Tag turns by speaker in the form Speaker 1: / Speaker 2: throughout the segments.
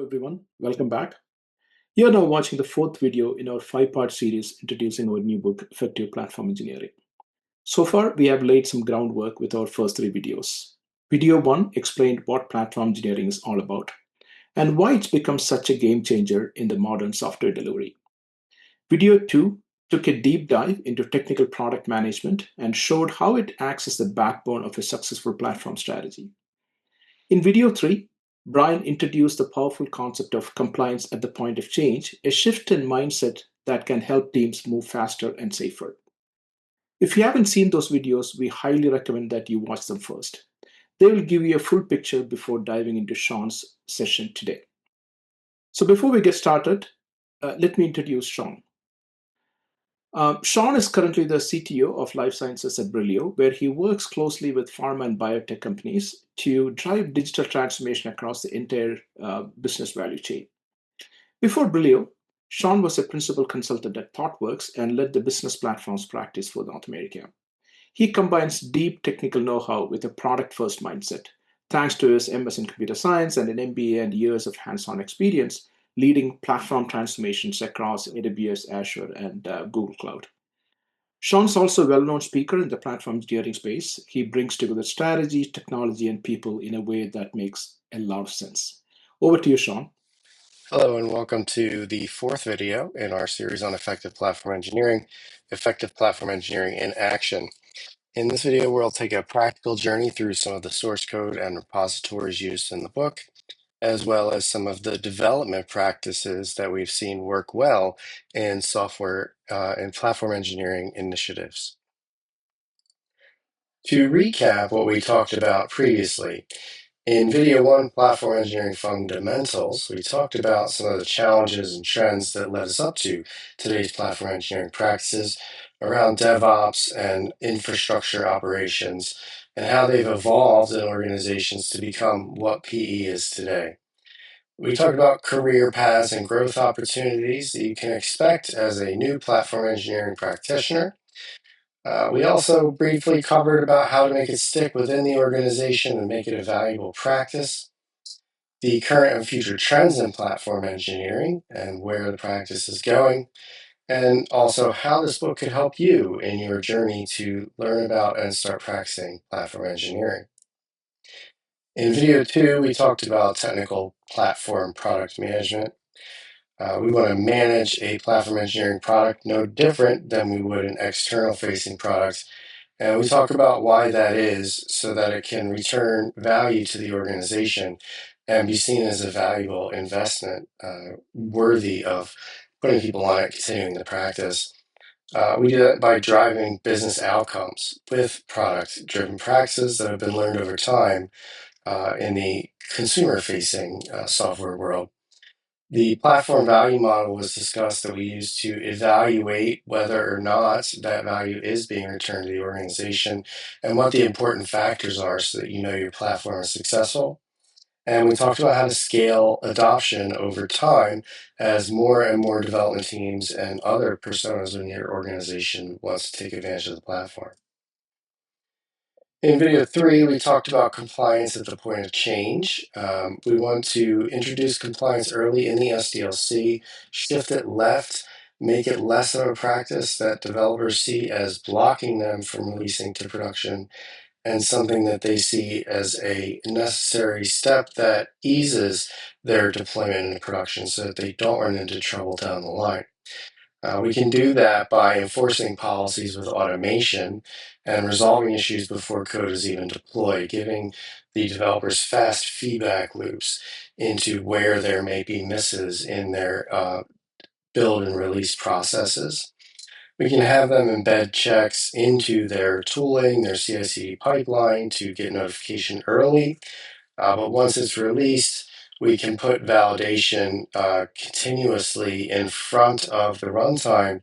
Speaker 1: everyone. Welcome back. You're now watching the fourth video in our five-part series introducing our new book, Effective Platform Engineering. So far, we have laid some groundwork with our first three videos. Video 1 explained what platform engineering is all about and why it's become such a game changer in the modern software delivery. Video 2 took a deep dive into technical product management and showed how it acts as the backbone of a successful platform strategy. In video 3, Brian introduced the powerful concept of compliance at the point of change, a shift in mindset that can help teams move faster and safer. If you haven't seen those videos, we highly recommend that you watch them first. They will give you a full picture before diving into Sean's session today. So before we get started, let me introduce Sean. Sean is currently the CTO of Life Sciences at Brilio, where he works closely with pharma and biotech companies to drive digital transformation across the entire business value chain. Before Brilio, Sean was a principal consultant at ThoughtWorks and led the business platforms practice for North America. He combines deep technical know-how with a product-first mindset, thanks to his MS in computer science and an MBA and years of hands-on experience leading platform transformations across AWS, Azure, and Google Cloud. Sean's also a well-known speaker in the platform engineering space. He brings together strategy, technology, and people in a way that makes a lot of sense. Over to you, Sean.
Speaker 2: Hello, and welcome to the fourth video in our series on effective platform engineering in action. In this video, we'll take a practical journey through some of the source code and repositories used in the book, as well as some of the development practices that we've seen work well in software and platform engineering initiatives. To recap what we talked about previously, in video 1, Platform Engineering Fundamentals, we talked about some of the challenges and trends that led us up to today's platform engineering practices around DevOps and infrastructure operations and how they've evolved in organizations to become what PE is today. We talked about career paths and growth opportunities that you can expect as a new platform engineering practitioner. We also briefly covered about how to make it stick within the organization and make it a valuable practice, the current and future trends in platform engineering and where the practice is going, and also how this book could help you in your journey to learn about and start practicing platform engineering. In video 2, we talked about technical platform product management. We want to manage a platform engineering product no different than we would an external-facing product. And we talk about why that is so that it can return value to the organization and be seen as a valuable investment worthy of putting people on it, continuing the practice. We do that by driving business outcomes with product-driven practices that have been learned over time in the consumer-facing software world. The platform value model was discussed that we use to evaluate whether or not that value is being returned to the organization and what the important factors are so that you know your platform is successful. And we talked about how to scale adoption over time as more and more development teams and other personas in your organization wants to take advantage of the platform. In video 3, we talked about compliance at the point of change. We want to introduce compliance early in the SDLC, shift it left, make it less of a practice that developers see as blocking them from releasing to production, and something that they see as a necessary step that eases their deployment into production so that they don't run into trouble down the line. We can do that by enforcing policies with automation and resolving issues before code is even deployed, giving the developers fast feedback loops into where there may be misses in their build and release processes. We can have them embed checks into their tooling, their CI/CD pipeline to get notification early. But once it's released, we can put validation continuously in front of the runtime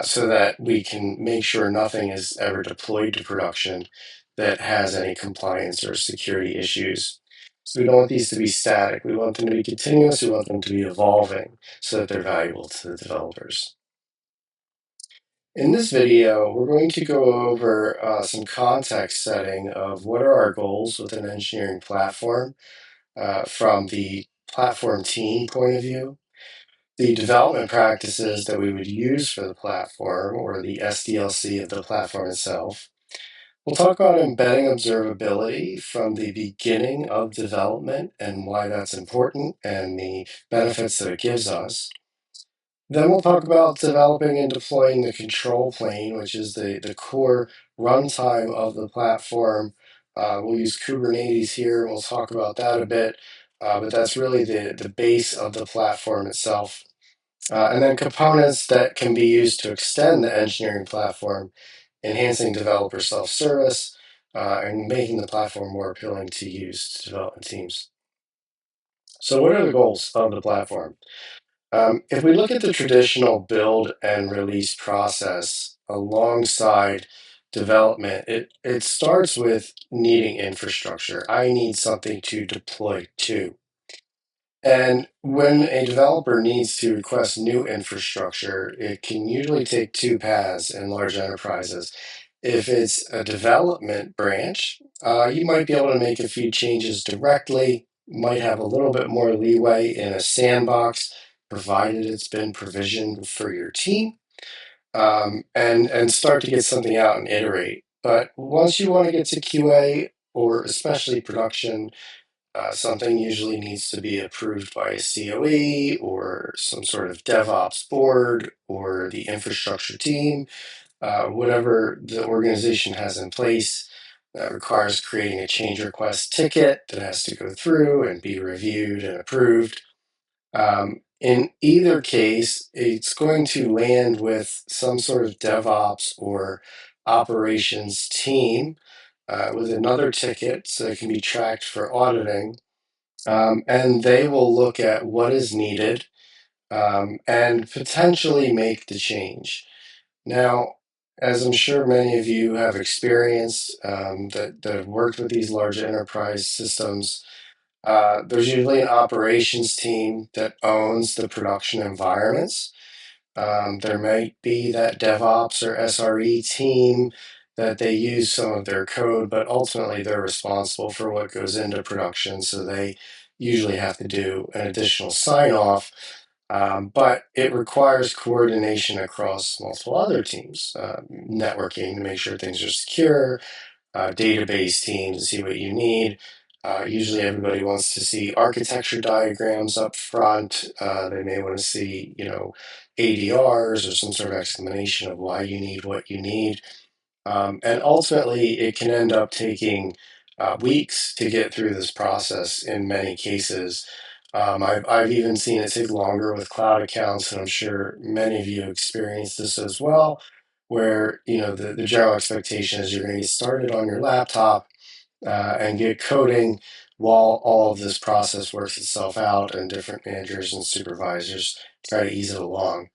Speaker 2: so that we can make sure nothing is ever deployed to production that has any compliance or security issues. So we don't want these to be static. We want them to be continuous. We want them to be evolving so that they're valuable to the developers. In this video, we're going to go over some context setting of what are our goals with an engineering platform from the platform team point of view, the development practices that we would use for the platform, or the SDLC of the platform itself. We'll talk about embedding observability from the beginning of development and why that's important and the benefits that it gives us. Then we'll talk about developing and deploying the control plane, which is the core runtime of the platform. We'll use Kubernetes here. We'll talk about that a bit, but that's really the base of the platform itself. And then components that can be used to extend the engineering platform, enhancing developer self-service, and making the platform more appealing to use to development teams. So what are the goals of the platform? If we look at the traditional build and release process alongside development, it starts with needing infrastructure. I need something to deploy to. And when a developer needs to request new infrastructure, it can usually take two paths in large enterprises. If it's a development branch, you might be able to make a few changes directly, might have a little bit more leeway in a sandbox, provided it's been provisioned for your team, and start to get something out and iterate. But once you want to get to QA, or especially production, something usually needs to be approved by a COE or some sort of DevOps board or the infrastructure team. Whatever the organization has in place that requires creating a change request ticket that has to go through and be reviewed and approved. In either case, it's going to land with some sort of DevOps or operations team with another ticket so it can be tracked for auditing. And they will look at what is needed and potentially make the change. Now, as I'm sure many of you have experienced that have worked with these large enterprise systems, there's usually an operations team that owns the production environments. There might be that DevOps or SRE team that they use some of their code, but ultimately they're responsible for what goes into production. So they usually have to do an additional sign off. But it requires coordination across multiple other teams, networking to make sure things are secure, database team to see what you need. Usually everybody wants to see architecture diagrams up front. They may want to see, ADRs or some sort of explanation of why you need what you need. And ultimately, it can end up taking weeks to get through this process in many cases. I've even seen it take longer with cloud accounts, and I'm sure many of you have experienced this as well, where the general expectation is you're going to get started on your laptop and get coding while all of this process works itself out and different managers and supervisors try to ease it along.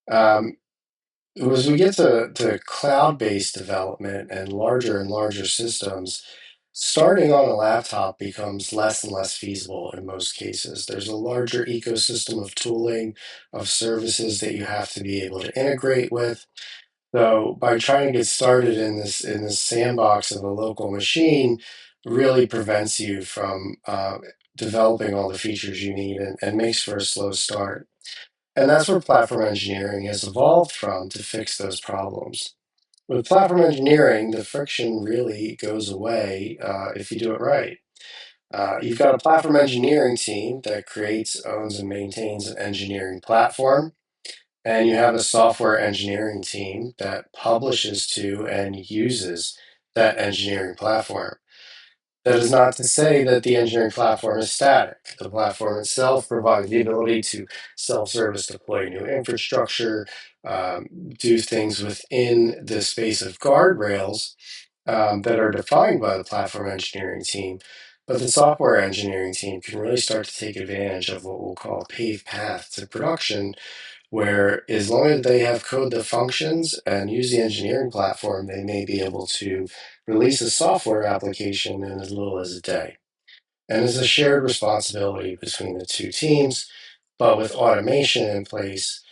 Speaker 2: Um, as we get to cloud-based development and larger systems, starting on a laptop becomes less and less feasible in most cases. There's a larger ecosystem of tooling, of services that you have to be able to integrate with. So by trying to get started in this sandbox of a local machine, really prevents you from developing all the features you need and makes for a slow start. And that's where platform engineering has evolved from to fix those problems. With platform engineering, the friction really goes away if you do it right. You've got a platform engineering team that creates, owns, and maintains an engineering platform. And you have a software engineering team that publishes to and uses that engineering platform. That is not to say that the engineering platform is static. The platform itself provides the ability to self-service deploy new infrastructure, do things within the space of guardrails that are defined by the platform engineering team. But the software engineering team can really start to take advantage of what we'll call a paved path to production, where as long as they have code that functions and use the engineering platform, they may be able to release a software application in as little as a day. And it's a shared responsibility between the two teams, but with automation in place,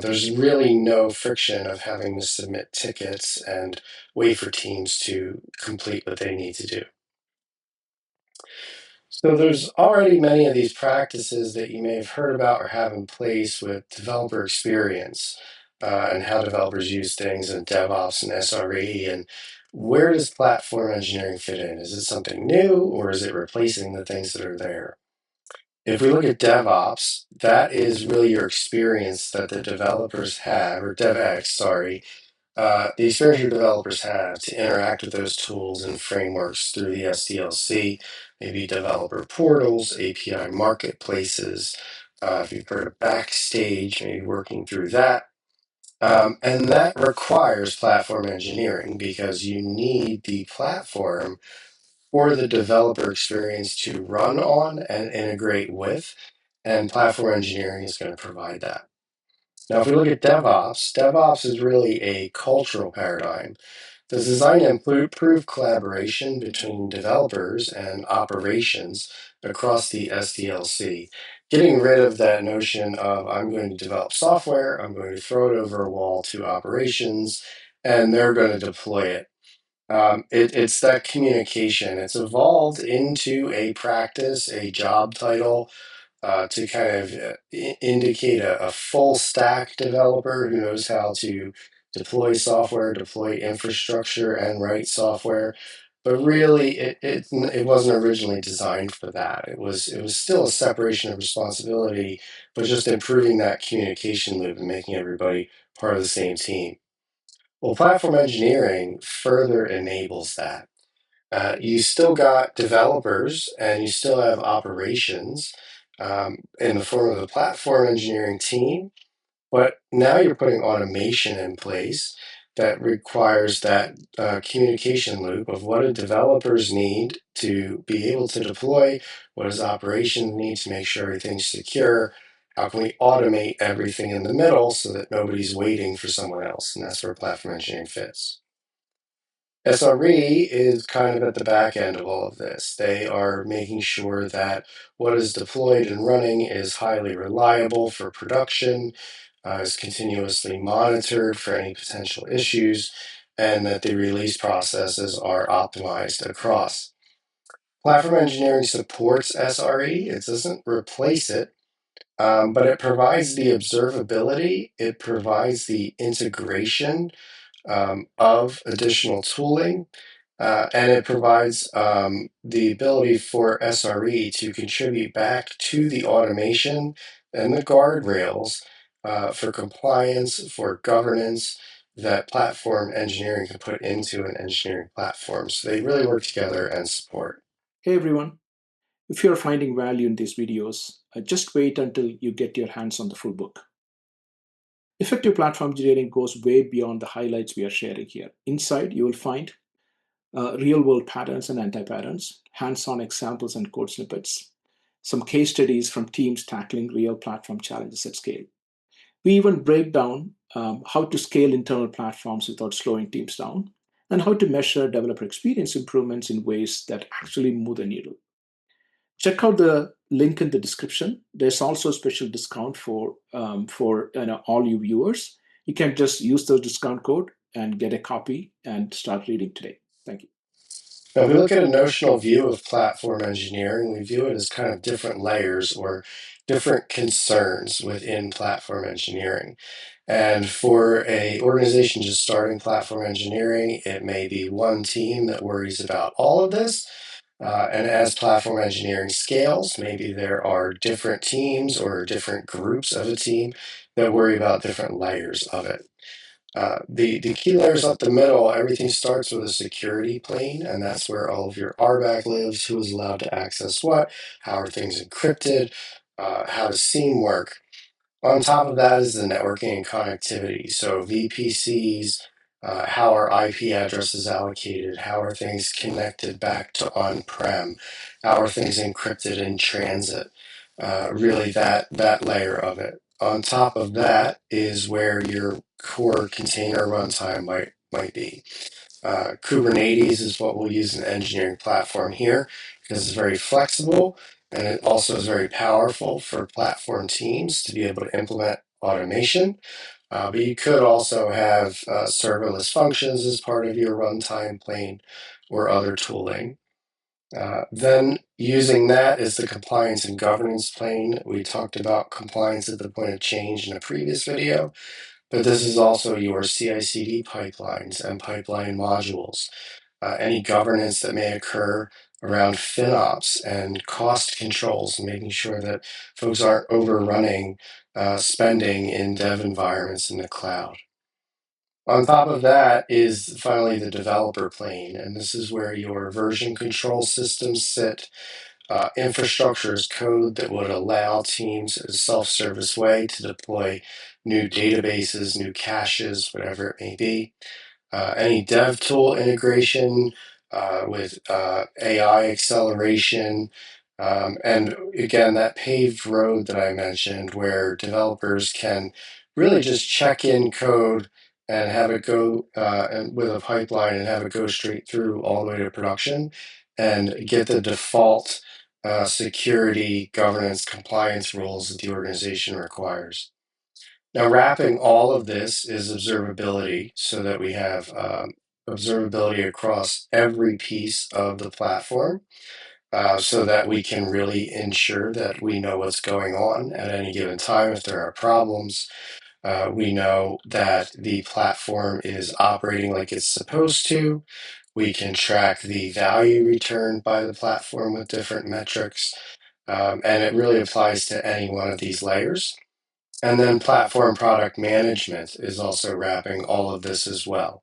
Speaker 2: there's really no friction of having to submit tickets and wait for teams to complete what they need to do. So there's already many of these practices that you may have heard about or have in place with developer experience and how developers use things in DevOps and SRE. And where does platform engineering fit in? Is it something new or is it replacing the things that are there? If we look at DevOps, that is really your experience that the developers have, or DevX, sorry, the experience your developers have to interact with those tools and frameworks through the SDLC, maybe developer portals, API marketplaces. If you've heard of Backstage, maybe working through that. And that requires platform engineering because you need the platform for the developer experience to run on and integrate with, and platform engineering is going to provide that. Now, if we look at DevOps, DevOps is really a cultural paradigm. The design and improve collaboration between developers and operations across the SDLC, getting rid of that notion of I'm going to develop software, I'm going to throw it over a wall to operations, and they're going to deploy it. It's that communication. It's evolved into a practice, a job title, to kind of indicate a full stack developer who knows how to deploy software, deploy infrastructure, and write software. But really, it wasn't originally designed for that. It was still a separation of responsibility, but just improving that communication loop and making everybody part of the same team. Well, platform engineering further enables that. You still got developers and you still have operations in the form of a platform engineering team, but now you're putting automation in place that requires that communication loop of what do developers need to be able to deploy, what does operations need to make sure everything's secure, how can we automate everything in the middle so that nobody's waiting for someone else, and that's where platform engineering fits. SRE is kind of at the back end of all of this. They are making sure that what is deployed and running is highly reliable for production, is continuously monitored for any potential issues, and that the release processes are optimized across. Platform engineering supports SRE. It doesn't replace it, but it provides the observability, it provides the integration of additional tooling, and it provides the ability for SRE to contribute back to the automation and the guardrails for compliance, for governance that platform engineering can put into an engineering platform. So they really work together and support.
Speaker 1: Hey everyone, if you're finding value in these videos, just wait until you get your hands on the full book. Effective platform engineering goes way beyond the highlights we are sharing here. Inside, you will find real world patterns and anti patterns, hands on examples and code snippets, some case studies from teams tackling real platform challenges at scale. We even break down how to scale internal platforms without slowing teams down, and how to measure developer experience improvements in ways that actually move the needle. Check out the link in the description. There's also a special discount for all you viewers. You can just use the discount code and get a copy and start reading today. Thank you.
Speaker 2: Now, if we look at a notional view of platform engineering, we view it as kind of different layers or different concerns within platform engineering. And for a organization just starting platform engineering, it may be one team that worries about all of this. And as platform engineering scales, maybe there are different teams or different groups of a team that worry about different layers of it. The key layers up the middle, everything starts with a security plane, and that's where all of your RBAC lives, who is allowed to access what, how are things encrypted, how does SIEM work. On top of that is the networking and connectivity. So VPCs, how are IP addresses allocated? How are things connected back to on-prem? How are things encrypted in transit? Really that layer of it. On top of that is where your core container runtime might be. Kubernetes is what we'll use in the engineering platform here because it's very flexible and it also is very powerful for platform teams to be able to implement automation. But you could also have serverless functions as part of your runtime plane or other tooling. Then Using that as the compliance and governance plane, we talked about compliance at the point of change in a previous video, but this is also your CI/CD pipelines and pipeline modules, any governance that may occur around FinOps and cost controls, and making sure that folks aren't overrunning spending in dev environments in the cloud. On top of that is finally the developer plane, and this is where your version control systems sit. Infrastructure as code that would allow teams in a self-service way to deploy new databases, new caches, whatever it may be. Any dev tool integration with AI acceleration. And again, that paved road that I mentioned where developers can really just check in code and have it go and with a pipeline and have it go straight through all the way to production and get the default security, governance, compliance rules that the organization requires. Now, wrapping all of this is observability so that we have observability across every piece of the platform so that we can really ensure that we know what's going on at any given time if there are problems. We know that the platform is operating like it's supposed to. We can track the value returned by the platform with different metrics. And it really applies to any one of these layers. And then platform product management is also wrapping all of this as well,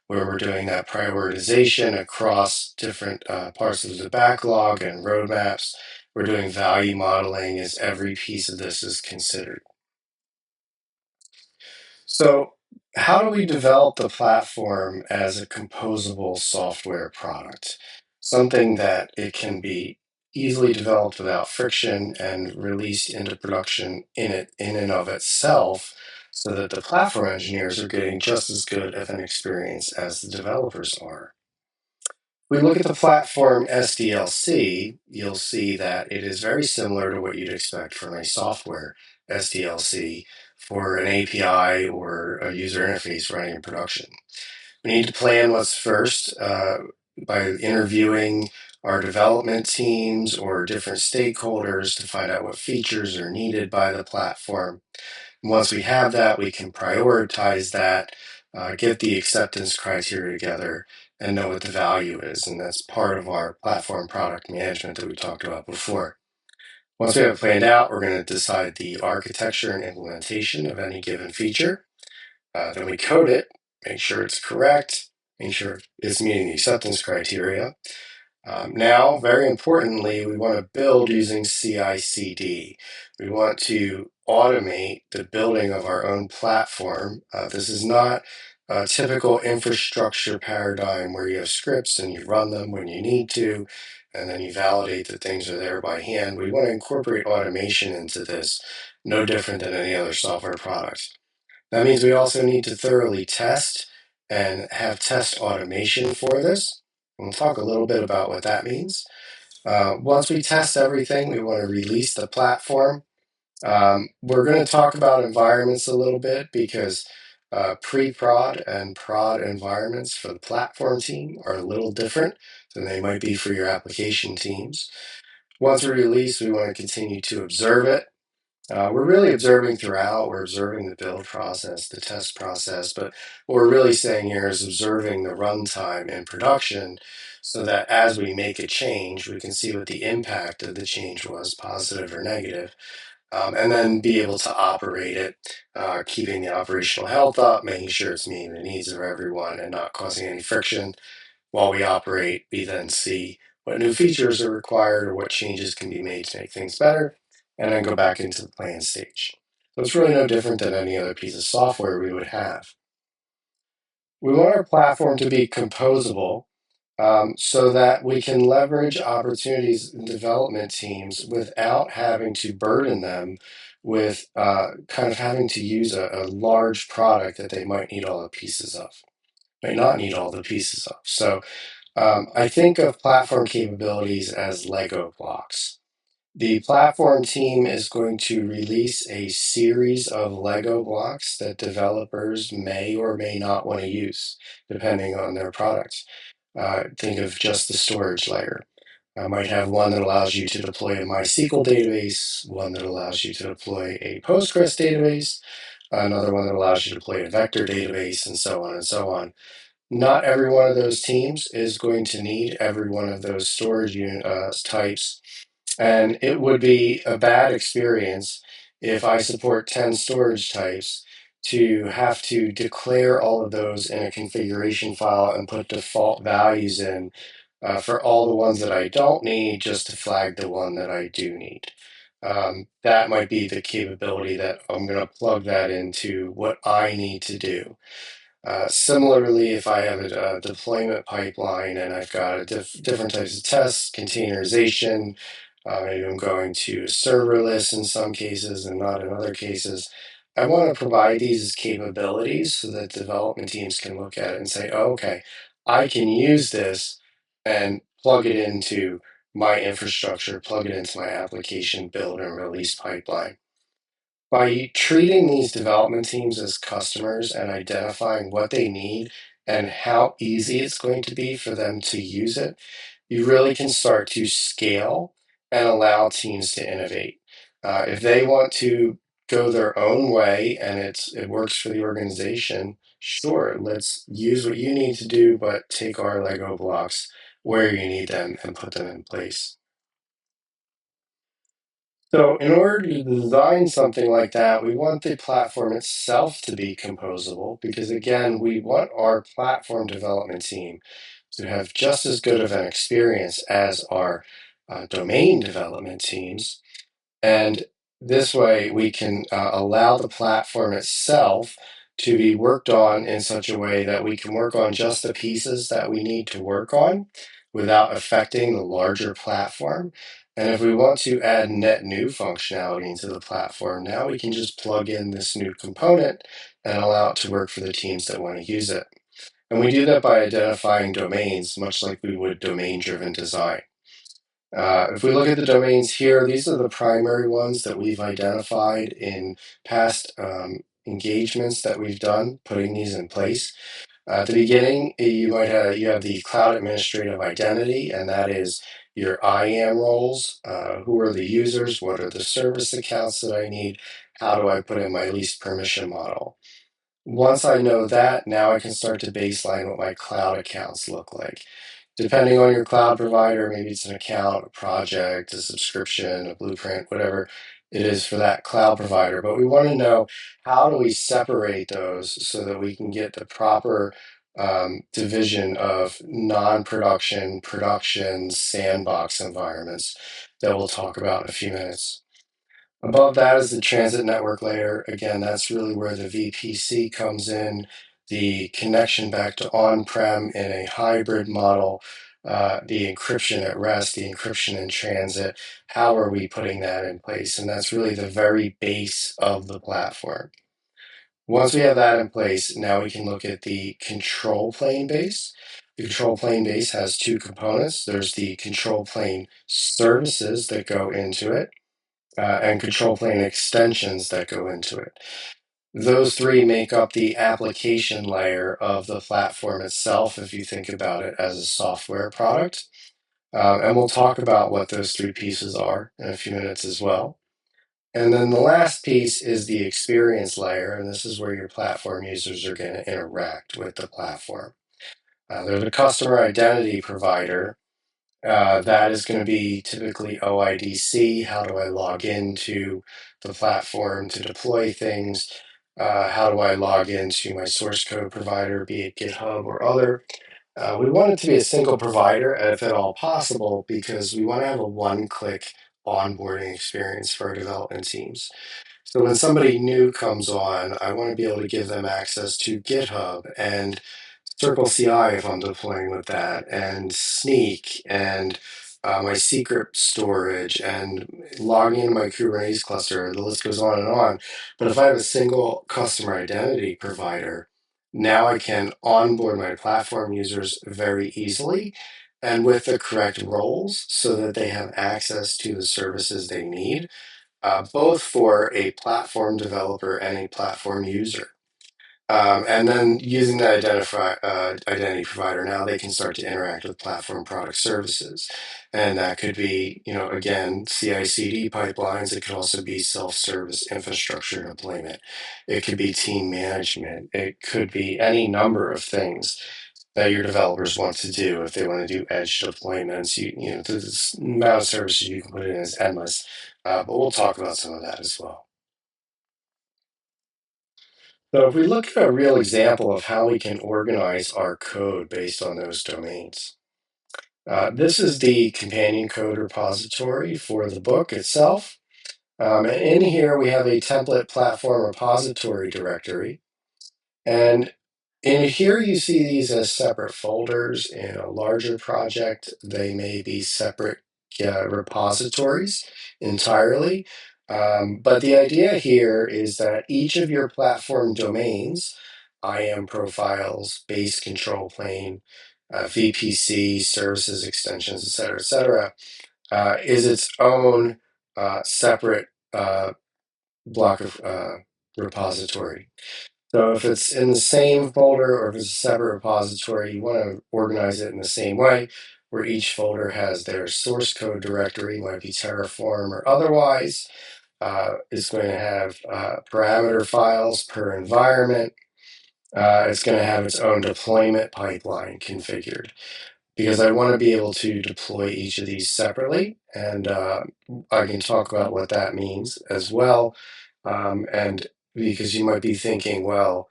Speaker 2: where we're doing that prioritization across different parts of the backlog and roadmaps. We're doing value modeling as every piece of this is considered. So, how do we develop the platform as a composable software product? Something that it can be easily developed without friction and released into production in and of itself so that the platform engineers are getting just as good of an experience as the developers are. We look at the platform SDLC, you'll see that it is very similar to what you'd expect from a software SDLC for an API or a user interface running in production. We need to plan what's first by interviewing our development teams or different stakeholders to find out what features are needed by the platform. Once we have that, we can prioritize that, get the acceptance criteria together, and know what the value is. And that's part of our platform product management that we talked about before. Once we have it planned out, we're going to decide the architecture and implementation of any given feature. Then we code it, make sure it's correct, make sure it's meeting the acceptance criteria. Now, very importantly, we want to build using CI/CD. We want to automate the building of our own platform. This is not a typical infrastructure paradigm where you have scripts and you run them when you need to, and then you validate that things are there by hand. We want to incorporate automation into this, no different than any other software product. That means we also need to thoroughly test and have test automation for this. We'll talk a little bit about what that means. Once we test everything, we want to release the platform. We're going to talk about environments a little bit because pre-prod and prod environments for the platform team are a little different than they might be for your application teams. Once we release, we want to continue to observe it. We're really observing throughout. We're observing the build process, the test process, but what we're really saying here is observing the runtime in production so that as we make a change, we can see what the impact of the change was, positive or negative, and then be able to operate it, keeping the operational health up, making sure it's meeting the needs of everyone and not causing any friction. While we operate, we then see what new features are required or what changes can be made to make things better, and then go back into the plan stage. So it's really no different than any other piece of software we would have. We want our platform to be composable so that we can leverage opportunities in development teams without having to burden them with kind of having to use a large product that they might need all the pieces of, might not need all the pieces of. So I think of platform capabilities as Lego blocks. The platform team is going to release a series of Lego blocks that developers may or may not want to use, depending on their products. Think of just the storage layer. I might have one that allows you to deploy a MySQL database, one that allows you to deploy a Postgres database, another one that allows you to deploy a vector database, and so on and so on. Not every one of those teams is going to need every one of those types, and it would be a bad experience if I support 10 storage types to have to declare all of those in a configuration file and put default values in for all the ones that I don't need just to flag the one that I do need. That might be the capability that I'm going to plug that into what I need to do. Similarly, if I have a deployment pipeline and I've got different types of tests, containerization, maybe I'm going to serverless in some cases and not in other cases, I want to provide these as capabilities so that development teams can look at it and say, oh, okay, I can use this and plug it into my infrastructure, plug it into my application build and release pipeline. By treating these development teams as customers and identifying what they need and how easy it's going to be for them to use it, you really can start to scale and allow teams to innovate. If they want to go their own way and it works for the organization, sure, let's use what you need to do, but take our Lego blocks where you need them and put them in place. So, in order to design something like that, we want the platform itself to be composable because, again, we want our platform development team to have just as good of an experience as our domain development teams. And this way, we can allow the platform itself to be worked on in such a way that we can work on just the pieces that we need to work on without affecting the larger platform. And if we want to add net new functionality into the platform, now we can just plug in this new component and allow it to work for the teams that want to use it. And we do that by identifying domains, much like we would domain-driven design. If we look at the domains here, these are the primary ones that we've identified in past engagements that we've done, putting these in place. At the beginning, you have the cloud administrative identity, and that is your IAM roles. Who are the users? What are the service accounts that I need? How do I put in my least permission model? Once I know that, now I can start to baseline what my cloud accounts look like. Depending on your cloud provider, maybe it's an account, a project, a subscription, a blueprint, whatever it is for that cloud provider. But we want to know, how do we separate those so that we can get the proper division of non-production, production, sandbox environments that we'll talk about in a few minutes. Above that is the transit network layer. Again, that's really where the VPC comes in, the connection back to on-prem in a hybrid model, the encryption at rest, the encryption in transit. How are we putting that in place? And that's really the very base of the platform. Once we have that in place, now we can look at the control plane base. The control plane base has two components. There's the control plane services that go into it, and control plane extensions that go into it. Those three make up the application layer of the platform itself, if you think about it as a software product. And we'll talk about what those three pieces are in a few minutes as well. And then the last piece is the experience layer, and this is where your platform users are going to interact with the platform. They're the customer identity provider. That is going to be typically OIDC. How do I log into the platform to deploy things? How do I log into my source code provider, be it GitHub or other? We want it to be a single provider, if at all possible, because we want to have a one-click onboarding experience for our development teams. So when somebody new comes on, I want to be able to give them access to GitHub and Circle CI if I'm deploying with that, and Sneak, and my secret storage, and logging into my Kubernetes cluster. The list goes on and on. But if I have a single customer identity provider, now I can onboard my platform users very easily and with the correct roles so that they have access to the services they need, both for a platform developer and a platform user. And then using that identity provider, now they can start to interact with platform product services. And that could be, again, CI/CD pipelines. It could also be self-service infrastructure deployment. It could be team management. It could be any number of things that your developers want to do. If they want to do edge deployments, the amount of services you can put in is endless. But we'll talk about some of that as well. So if we look at a real example of how we can organize our code based on those domains, this is the companion code repository for the book itself. And in here, we have a template platform repository directory. And in here, you see these as separate folders. In a larger project, they may be separate repositories entirely. But the idea here is that each of your platform domains, IAM profiles, base control plane, VPC, services extensions, et cetera, is its own separate block of repository. So if it's in the same folder or if it's a separate repository, you want to organize it in the same way, where each folder has their source code directory, might be Terraform or otherwise. It's going to have parameter files per environment. It's going to have its own deployment pipeline configured, because I want to be able to deploy each of these separately, and I can talk about what that means as well. And because you might be thinking, well,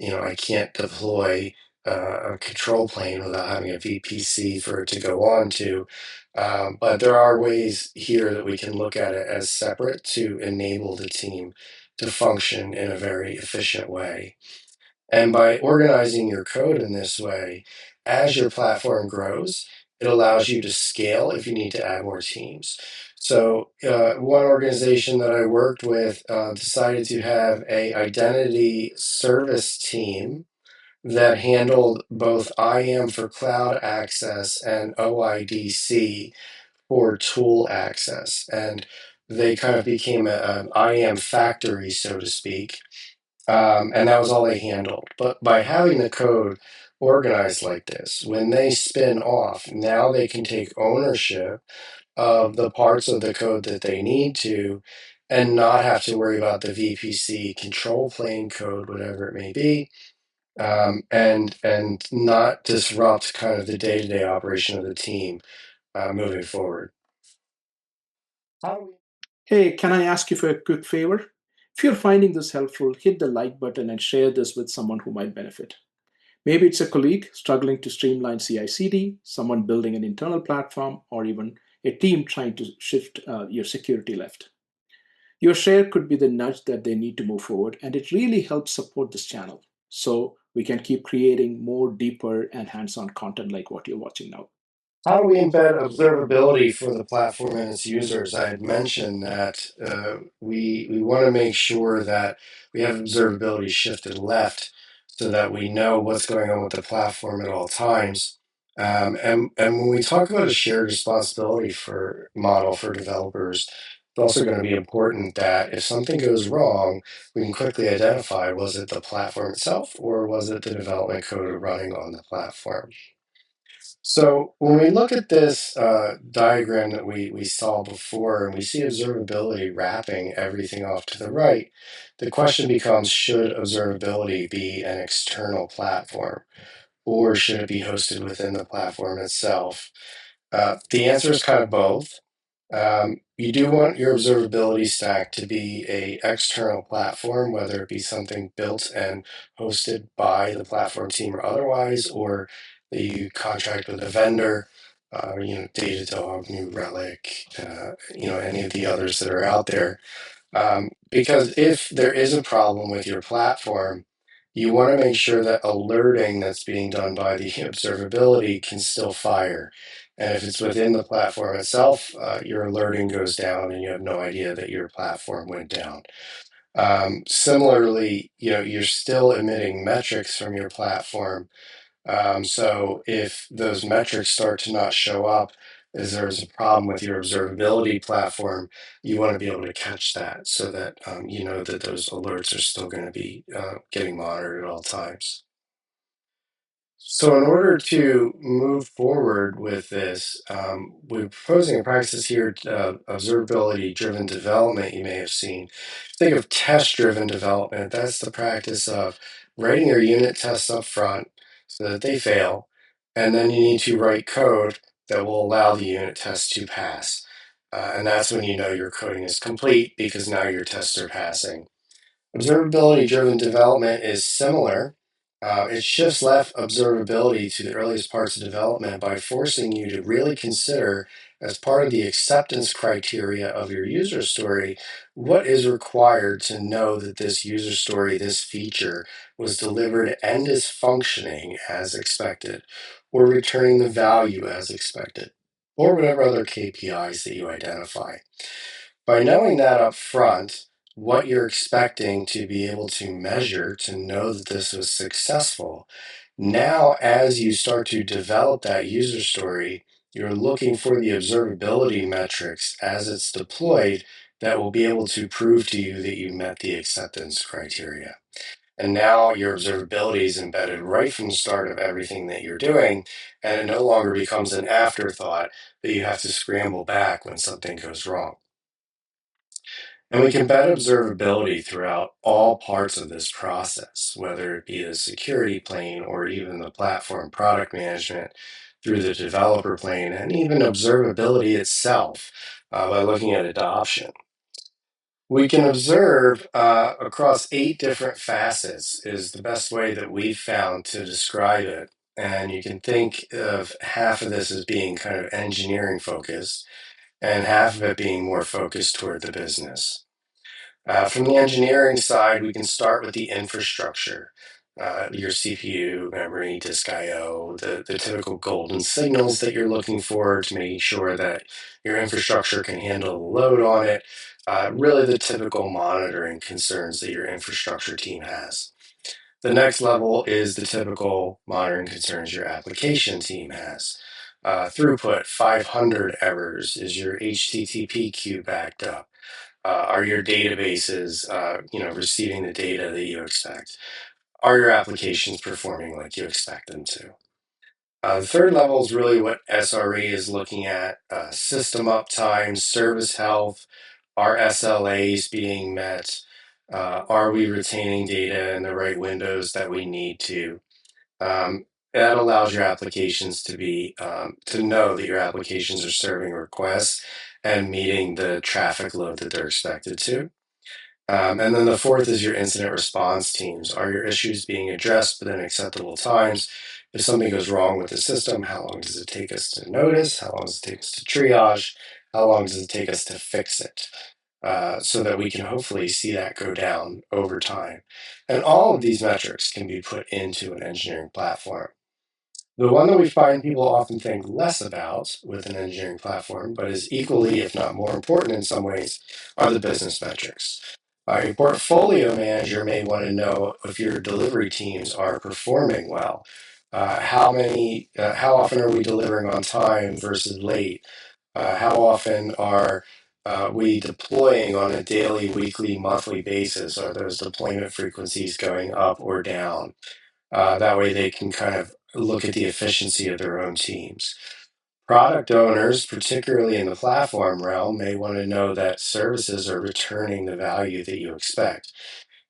Speaker 2: I can't deploy a control plane without having a VPC for it to go on to. But there are ways here that we can look at it as separate to enable the team to function in a very efficient way. And by organizing your code in this way, as your platform grows, it allows you to scale if you need to add more teams. So one organization that I worked with decided to have a identity service team that handled both IAM for cloud access and OIDC for tool access. And they kind of became an IAM factory, so to speak, and that was all they handled. But by having the code organized like this, when they spin off, now they can take ownership of the parts of the code that they need to and not have to worry about the VPC control plane code, whatever it may be, and not disrupt kind of the day-to-day operation of the team moving forward.
Speaker 1: Hey, can I ask you for a quick favor? If you're finding this helpful, hit the like button and share this with someone who might benefit. Maybe it's a colleague struggling to streamline CI/CD, someone building an internal platform, or even a team trying to shift your security left. Your share could be the nudge that they need to move forward, and it really helps support this channel so we can keep creating more deeper and hands-on content like what you're watching now.
Speaker 2: How do we embed observability for the platform and its users? I had mentioned that we want to make sure that we have observability shifted left so that we know what's going on with the platform at all times. And when we talk about a shared responsibility for model for developers, it's also going to be important that if something goes wrong, we can quickly identify, was it the platform itself or was it the development code running on the platform? So when we look at this diagram that we saw before, and we see observability wrapping everything off to the right, the question becomes, should observability be an external platform, or should it be hosted within the platform itself? The answer is kind of both. You do want your observability stack to be a external platform, whether it be something built and hosted by the platform team or otherwise, or that you contract with a vendor, Datadog, New Relic, any of the others that are out there. Because if there is a problem with your platform, you want to make sure that alerting that's being done by the observability can still fire. And if it's within the platform itself, your alerting goes down and you have no idea that your platform went down. Similarly, you're still emitting metrics from your platform, so if those metrics start to not show up, is there's a problem with your observability platform, you want to be able to catch that so that you know that those alerts are still going to be getting monitored at all times. So, in order to move forward with this, we're proposing a practice here, observability-driven development. You may have seen. Think of test-driven development. That's the practice of writing your unit tests up front so that they fail, and then you need to write code that will allow the unit tests to pass. And that's when you know your coding is complete because now your tests are passing. Observability-driven development is similar. It shifts left observability to the earliest parts of development by forcing you to really consider, as part of the acceptance criteria of your user story, what is required to know that this user story, this feature, was delivered and is functioning as expected, or returning the value as expected, or whatever other KPIs that you identify. By knowing that up front, what you're expecting to be able to measure to know that this was successful, now as you start to develop that user story, you're looking for the observability metrics as it's deployed that will be able to prove to you that you met the acceptance criteria. And now your observability is embedded right from the start of everything that you're doing, and it no longer becomes an afterthought that you have to scramble back when something goes wrong. And we can embed observability throughout all parts of this process, whether it be the security plane or even the platform product management through the developer plane, and even observability itself by looking at adoption. We can observe across 8 different facets is the best way that we've found to describe it. And you can think of half of this as being kind of engineering focused, and half of it being more focused toward the business. From the engineering side, we can start with the infrastructure, your CPU, memory, disk I/O, the typical golden signals that you're looking for to make sure that your infrastructure can handle the load on it. Really, the typical monitoring concerns that your infrastructure team has. The next level is the typical monitoring concerns your application team has. Throughput, 500 errors. Is your HTTP queue backed up? Are your databases, receiving the data that you expect? Are your applications performing like you expect them to? The third level is really what SRE is looking at: system uptime, service health, are SLAs being met? Are we retaining data in the right windows that we need to? That allows your applications to know that your applications are serving requests and meeting the traffic load that they're expected to. And then the fourth is your incident response teams. Are your issues being addressed within acceptable times? If something goes wrong with the system, how long does it take us to notice? How long does it take us to triage? How long does it take us to fix it? So that we can hopefully see that go down over time. And all of these metrics can be put into an engineering platform. The one that we find people often think less about with an engineering platform, but is equally, if not more important in some ways, are the business metrics. Your portfolio manager may want to know if your delivery teams are performing well. How often are we delivering on time versus late? How often are we deploying on a daily, weekly, monthly basis? Are those deployment frequencies going up or down? That way they can kind of look at the efficiency of their own teams. Product owners, particularly in the platform realm, may want to know that services are returning the value that you expect.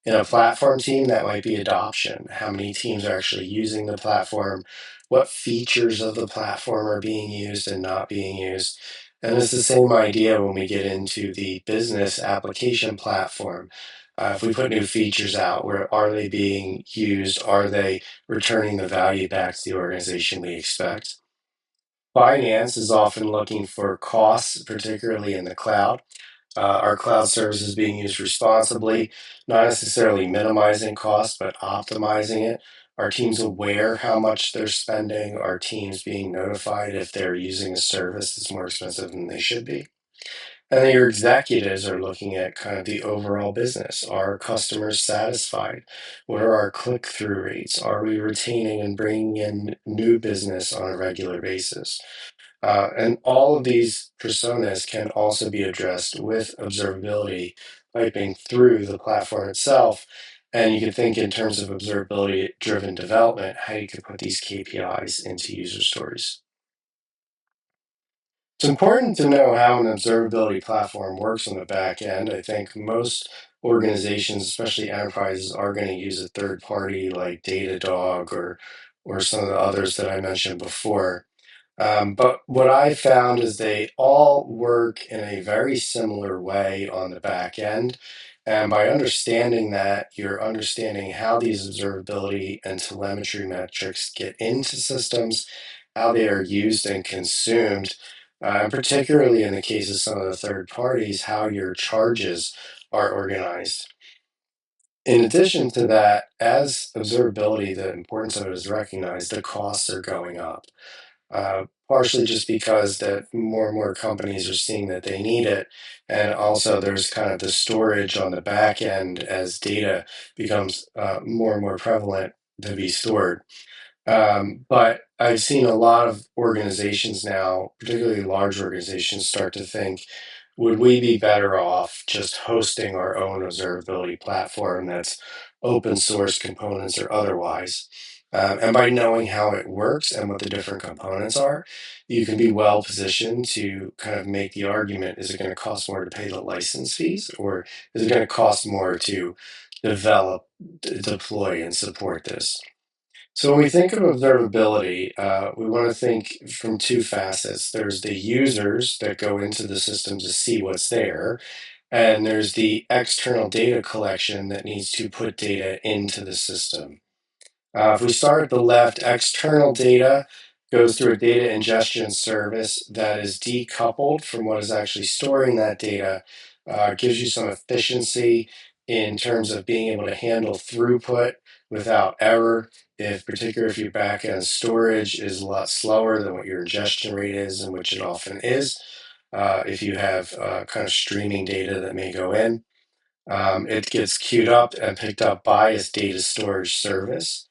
Speaker 2: In a platform team, that might be adoption. How many teams are actually using the platform? What features of the platform are being used and not being used? And it's the same idea when we get into the business application platform. If we put new features out, where are they being used? Are they returning the value back to the organization we expect? Finance is often looking for costs, particularly in the cloud. Are cloud services being used responsibly, not necessarily minimizing costs, but optimizing it? Are teams aware how much they're spending? Are teams being notified if they're using a service that's more expensive than they should be? And then your executives are looking at kind of the overall business. Are customers satisfied? What are our click-through rates? Are we retaining and bringing in new business on a regular basis? And all of these personas can also be addressed with observability piping through the platform itself. And you can think in terms of observability-driven development, how you can put these KPIs into user stories. It's important to know how an observability platform works on the back end. I think most organizations, especially enterprises, are going to use a third party like Datadog or some of the others that I mentioned before. But what I found is they all work in a very similar way on the back end. And by understanding that, you're understanding how these observability and telemetry metrics get into systems, how they are used and consumed, and particularly in the case of some of the third parties, how your charges are organized. In addition to that, as observability, the importance of it is recognized, the costs are going up, partially just because that more and more companies are seeing that they need it. And also there's kind of the storage on the back end as data becomes more and more prevalent to be stored. But I've seen a lot of organizations now, particularly large organizations, start to think, would we be better off just hosting our own observability platform that's open source components or otherwise? And by knowing how it works and what the different components are, you can be well positioned to kind of make the argument, is it going to cost more to pay the license fees, or is it going to cost more to develop, deploy, and support this? So when we think of observability, we want to think from two facets. There's the users that go into the system to see what's there, and there's the external data collection that needs to put data into the system. If we start at the left, external data goes through a data ingestion service that is decoupled from what is actually storing that data, gives you some efficiency in terms of being able to handle throughput without error. If particularly if your backend storage is a lot slower than what your ingestion rate is, and which it often is, if you have kind of streaming data that may go in, it gets queued up and picked up by its data storage service.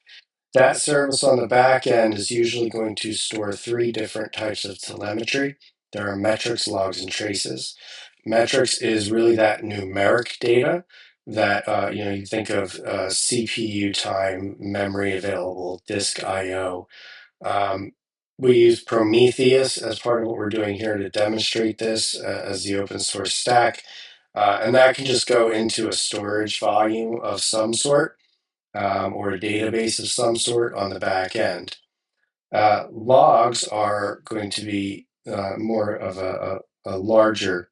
Speaker 2: That service on the back end is usually going to store three different types of telemetry. There are metrics, logs, and traces. Metrics is really that numeric data that you think of CPU time, memory available, disk I/O. Um, we use Prometheus as part of what we're doing here to demonstrate this as the open source stack, and that can just go into a storage volume of some sort or a database of some sort on the back end. Logs are going to be more of a larger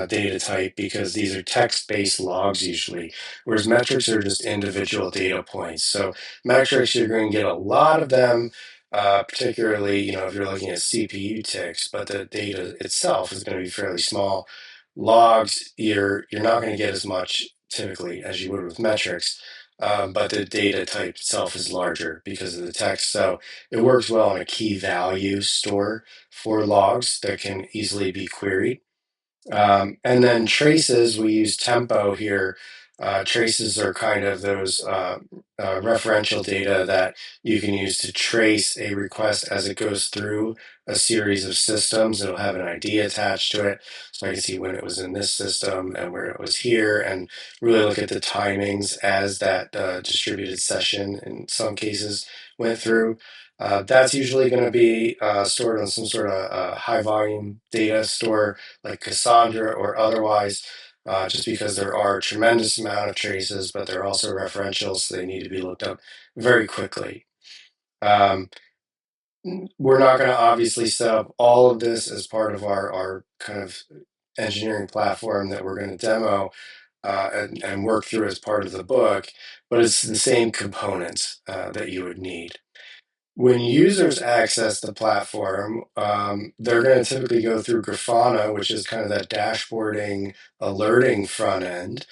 Speaker 2: data type because these are text-based logs usually, whereas metrics are just individual data points. So metrics, you're going to get a lot of them, particularly if you're looking at CPU ticks, but the data itself is going to be fairly small. Logs, you're not going to get as much typically as you would with metrics. But the data type itself is larger because of the text. So it works well in a key value store for logs that can easily be queried. And then traces, we use Tempo here. Traces are kind of those referential data that you can use to trace a request as it goes through a series of systems. It'll have an ID attached to it. So I can see when it was in this system and where it was here, and really look at the timings as that distributed session in some cases went through. That's usually going to be stored on some sort of high volume data store like Cassandra or otherwise, just because there are a tremendous amount of traces, but they're also referential, so they need to be looked up very quickly. Um, we're not going to obviously set up all of this as part of our kind of engineering platform that we're going to demo and work through as part of the book, but it's the same components that you would need. When users access the platform, they're going to typically go through Grafana, which is kind of that dashboarding, alerting front end.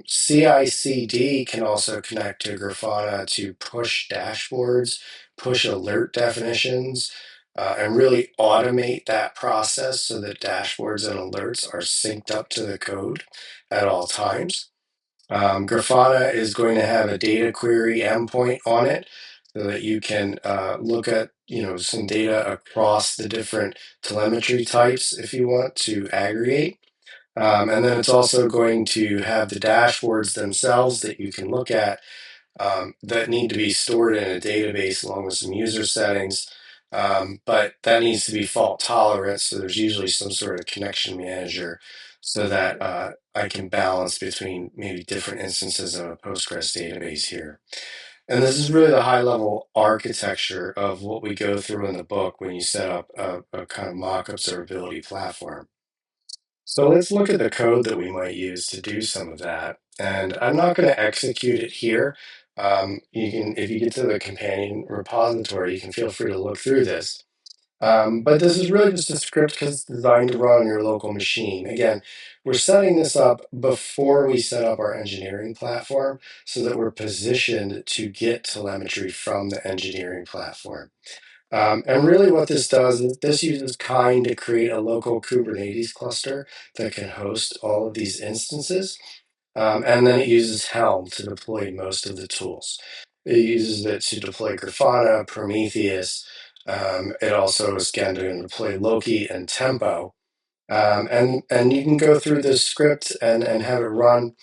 Speaker 2: CI/CD can also connect to Grafana to push dashboards, push alert definitions, and really automate that process so that dashboards and alerts are synced up to the code at all times. Grafana is going to have a data query endpoint on it so that you can look at some data across the different telemetry types if you want to aggregate. And then it's also going to have the dashboards themselves that you can look at that need to be stored in a database along with some user settings. But that needs to be fault tolerant, so there's usually some sort of connection manager so that I can balance between maybe different instances of a Postgres database here. And this is really the high level architecture of what we go through in the book when you set up a kind of mock observability platform. So let's look at the code that we might use to do some of that. And I'm not going to execute it here. You can, if you get to the companion repository, you can feel free to look through this. But this is really just a script because it's designed to run on your local machine. Again, we're setting this up before we set up our engineering platform so that we're positioned to get telemetry from the engineering platform. And really what this does is this uses Kind to create a local Kubernetes cluster that can host all of these instances. And then it uses Helm to deploy most of the tools. It uses it to deploy Grafana, Prometheus. It also is again going to deploy Loki and Tempo. And you can go through this script and have it run.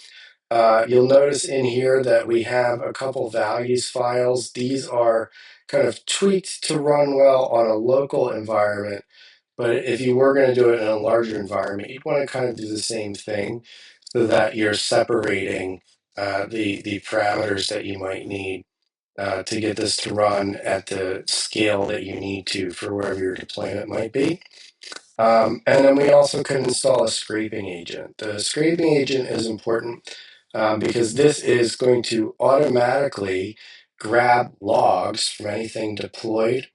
Speaker 2: You'll notice in here that we have a couple values files. These are kind of tweaked to run well on a local environment, but if you were going to do it in a larger environment, you'd want to kind of do the same thing so that you're separating the parameters that you might need to get this to run at the scale that you need to for wherever your deployment might be. And then we also can install a scraping agent. The scraping agent is important because this is going to automatically grab logs from anything deployed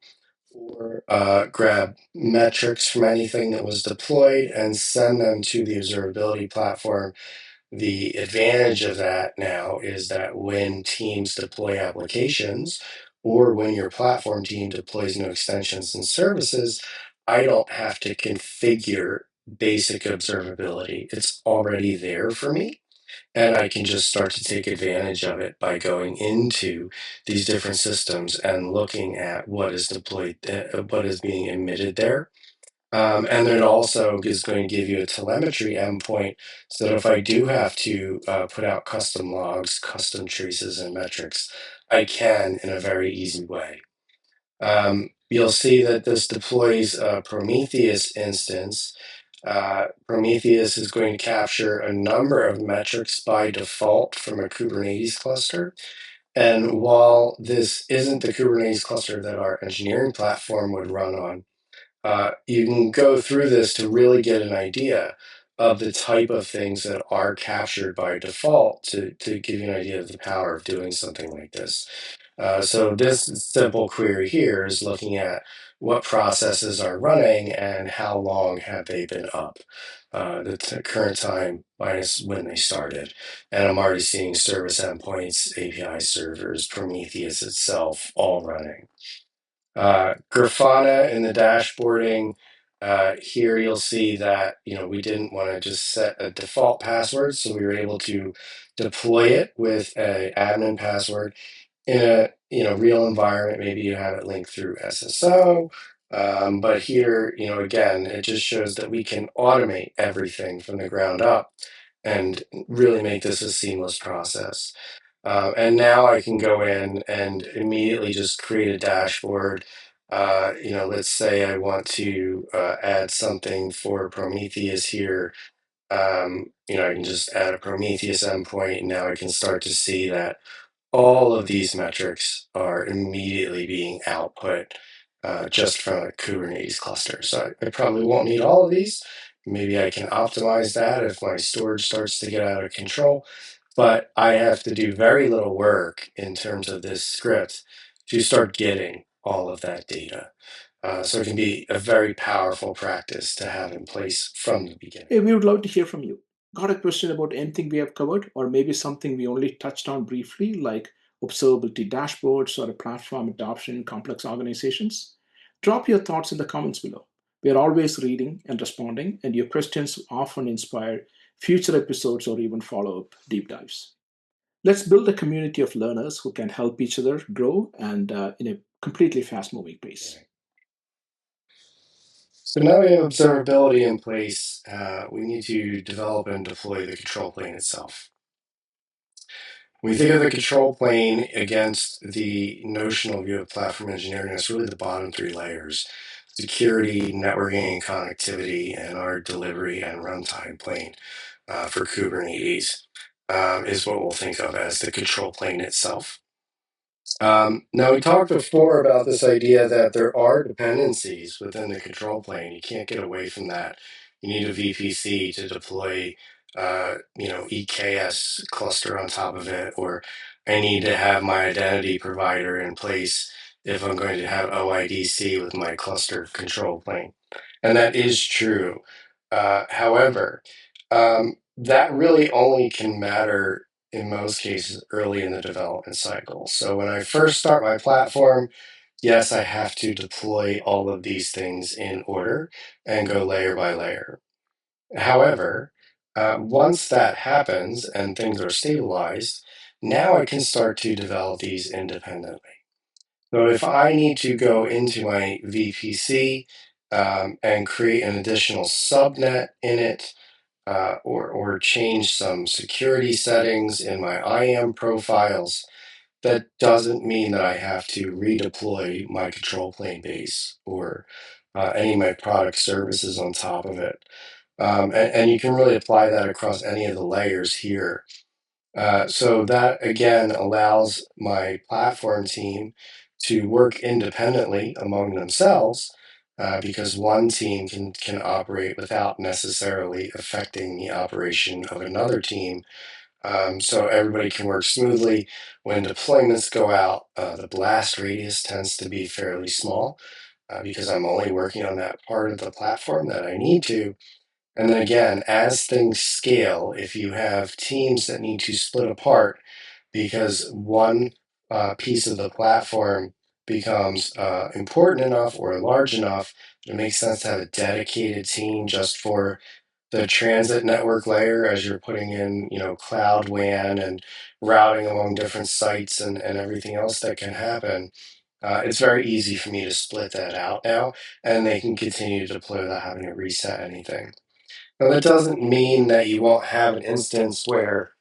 Speaker 2: or grab metrics from anything that was deployed and send them to the observability platform. The advantage of that now is that when teams deploy applications or when your platform team deploys new extensions and services, I don't have to configure basic observability. It's already there for me. And I can just start to take advantage of it by going into these different systems and looking at what is deployed, what is being emitted there. And then it also is going to give you a telemetry endpoint so that if I do have to put out custom logs, custom traces, and metrics, I can in a very easy way. You'll see that this deploys a Prometheus instance. Prometheus is going to capture a number of metrics by default from a Kubernetes cluster. And while this isn't the Kubernetes cluster that our engineering platform would run on, you can go through this to really get an idea of the type of things that are captured by default to give you an idea of the power of doing something like this. So this simple query here is looking at what processes are running and how long have they been up. The current time minus when they started. And I'm already seeing service endpoints, API servers, Prometheus itself all running. Grafana in the dashboarding, here you'll see that we didn't want to just set a default password, so we were able to deploy it with a admin password in a real environment. Maybe you have it linked through SSO, but here again it just shows that we can automate everything from the ground up and really make this a seamless process. And now I can go in and immediately just create a dashboard. Let's say I want to add something for Prometheus here. I can just add a Prometheus endpoint, and now I can start to see that all of these metrics are immediately being output just from a Kubernetes cluster. So I probably won't need all of these. Maybe I can optimize that if my storage starts to get out of control. But I have to do very little work in terms of this script to start getting all of that data. So it can be a very powerful practice to have in place from the beginning.
Speaker 1: Hey, we would love to hear from you. Got a question about anything we have covered, or maybe something we only touched on briefly, like observability dashboards or a platform adoption in complex organizations? Drop your thoughts in the comments below. We are always reading and responding, and your questions often inspire future episodes or even follow up deep dives. Let's build a community of learners who can help each other grow and in a completely fast moving pace.
Speaker 2: So now we have observability in place. We need to develop and deploy the control plane itself. When we think of the control plane against the notional view of platform engineering, it's really the bottom three layers: security, networking, and connectivity, and our delivery and runtime plane for Kubernetes is what we'll think of as the control plane itself. Now, we talked before about this idea that there are dependencies within the control plane. You can't get away from that. You need a VPC to deploy, EKS cluster on top of it, or I need to have my identity provider in place if I'm going to have OIDC with my cluster control plane. And that is true. However, that really only can matter in most cases early in the development cycle. So when I first start my platform, yes, I have to deploy all of these things in order and go layer by layer. However, once that happens and things are stabilized, now I can start to develop these independently. So if I need to go into my VPC and create an additional subnet in it, or change some security settings in my IAM profiles, that doesn't mean that I have to redeploy my control plane base or any of my product services on top of it. And you can really apply that across any of the layers here. So that again allows my platform team to work independently among themselves, because one team can operate without necessarily affecting the operation of another team. So everybody can work smoothly. When deployments go out, the blast radius tends to be fairly small, because I'm only working on that part of the platform that I need to. And then again, as things scale, if you have teams that need to split apart because one piece of the platform becomes important enough or large enough, it makes sense to have a dedicated team just for the transit network layer as you're putting in, cloud WAN and routing among different sites and everything else that can happen. It's very easy for me to split that out now, and they can continue to deploy without having to reset anything. Now, that doesn't mean that you won't have an instance where,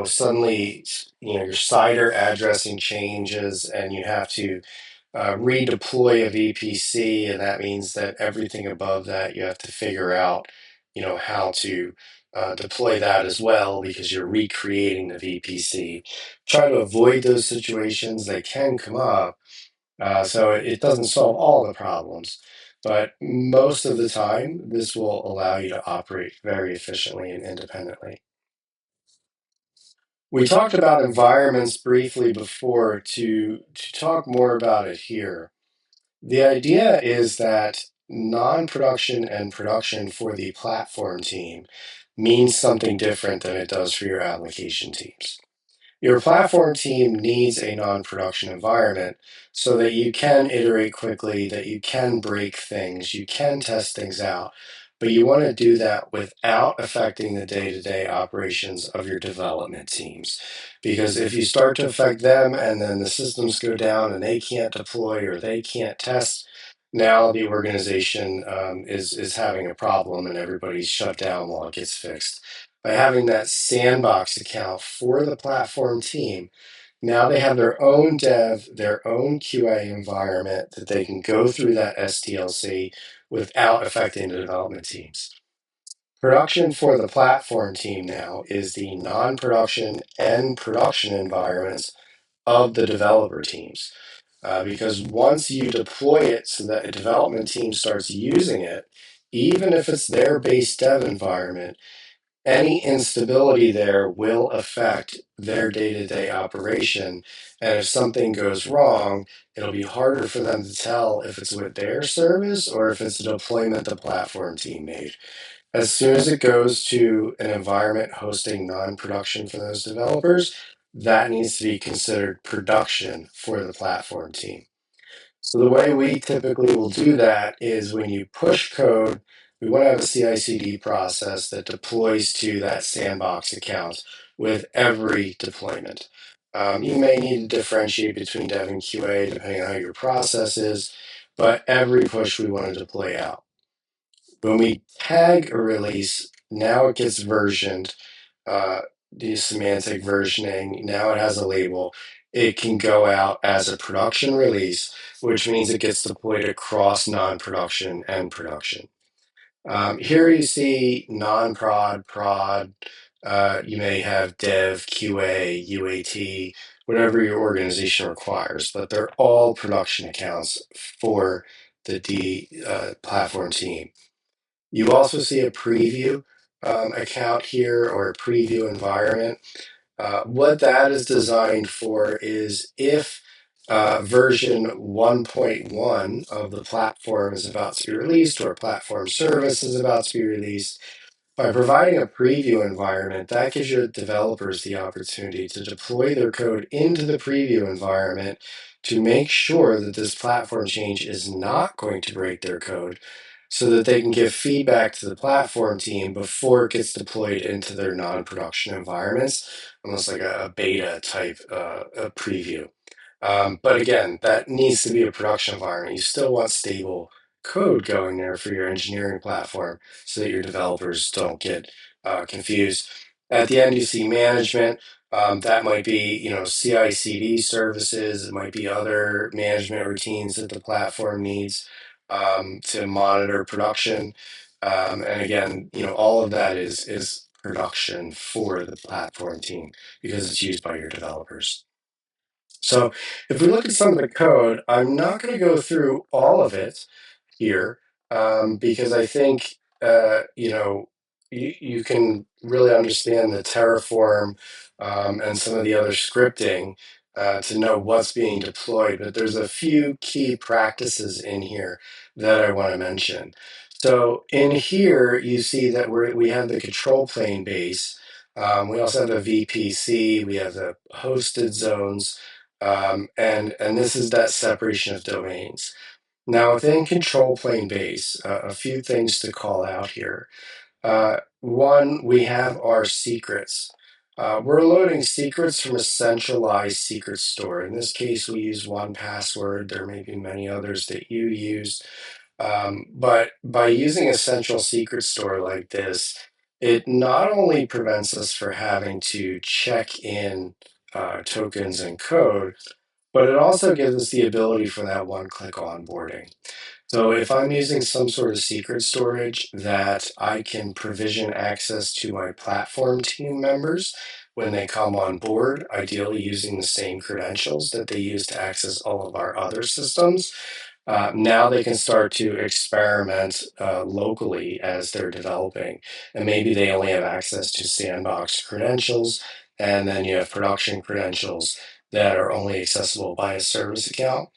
Speaker 2: suddenly, your CIDR addressing changes and you have to redeploy a VPC, and that means that everything above that you have to figure out, how to deploy that as well because you're recreating the VPC. Try to avoid those situations. They can come up, so it doesn't solve all the problems, but most of the time, this will allow you to operate very efficiently and independently. We talked about environments briefly before to talk more about it here. The idea is that non-production and production for the platform team means something different than it does for your application teams. Your platform team needs a non-production environment so that you can iterate quickly, that you can break things, you can test things out, but you want to do that without affecting the day-to-day operations of your development teams. Because if you start to affect them and then the systems go down and they can't deploy or they can't test, now the organization is having a problem and everybody's shut down while it gets fixed. By having that sandbox account for the platform team, now they have their own dev, their own QA environment that they can go through that SDLC without affecting the development teams. Production for the platform team now is the non-production and production environments of the developer teams. Because once you deploy it so that a development team starts using it, even if it's their base dev environment, any instability there will affect their day-to-day operation. And if something goes wrong, it'll be harder for them to tell if it's with their service or if it's a deployment the platform team made. As soon as it goes to an environment hosting non-production for those developers, that needs to be considered production for the platform team. So the way we typically will do that is when you push code, we want to have a CI/CD process that deploys to that sandbox account with every deployment. You may need to differentiate between dev and QA depending on how your process is, but every push we want to deploy out. When we tag a release, now it gets versioned, uh, the semantic versioning, now it has a label. It can go out as a production release, which means it gets deployed across non-production and production. Here you see non-prod, prod. You may have dev, QA, UAT, whatever your organization requires, but they're all production accounts for the platform team. You also see a preview account here, or a preview environment. What that is designed for is if version 1.1 of the platform is about to be released, or a platform service is about to be released, by providing a preview environment, that gives your developers the opportunity to deploy their code into the preview environment to make sure that this platform change is not going to break their code, so that they can give feedback to the platform team before it gets deployed into their non-production environments, almost like a beta type a preview. But again, that needs to be a production environment. You still want stable code going there for your engineering platform so that your developers don't get confused. At the end, you see management. That might be, CI/CD services. It might be other management routines that the platform needs to monitor production. And again, all of that is production for the platform team because it's used by your developers. So if we look at some of the code, I'm not going to go through all of it here because I think you can really understand the Terraform and some of the other scripting to know what's being deployed. But there's a few key practices in here that I want to mention. So in here, you see that we have the control plane base. We also have the VPC. We have the hosted zones. And this is that separation of domains. Now, within control plane base, a few things to call out here. One, we have our secrets. We're loading secrets from a centralized secret store. In this case, we use 1Password. There may be many others that you use. But by using a central secret store like this, it not only prevents us from having to check in tokens and code, but it also gives us the ability for that one-click onboarding. So if I'm using some sort of secret storage that I can provision access to my platform team members when they come on board, ideally using the same credentials that they use to access all of our other systems, now they can start to experiment locally as they're developing. And maybe they only have access to sandbox credentials, and then you have production credentials that are only accessible by a service account.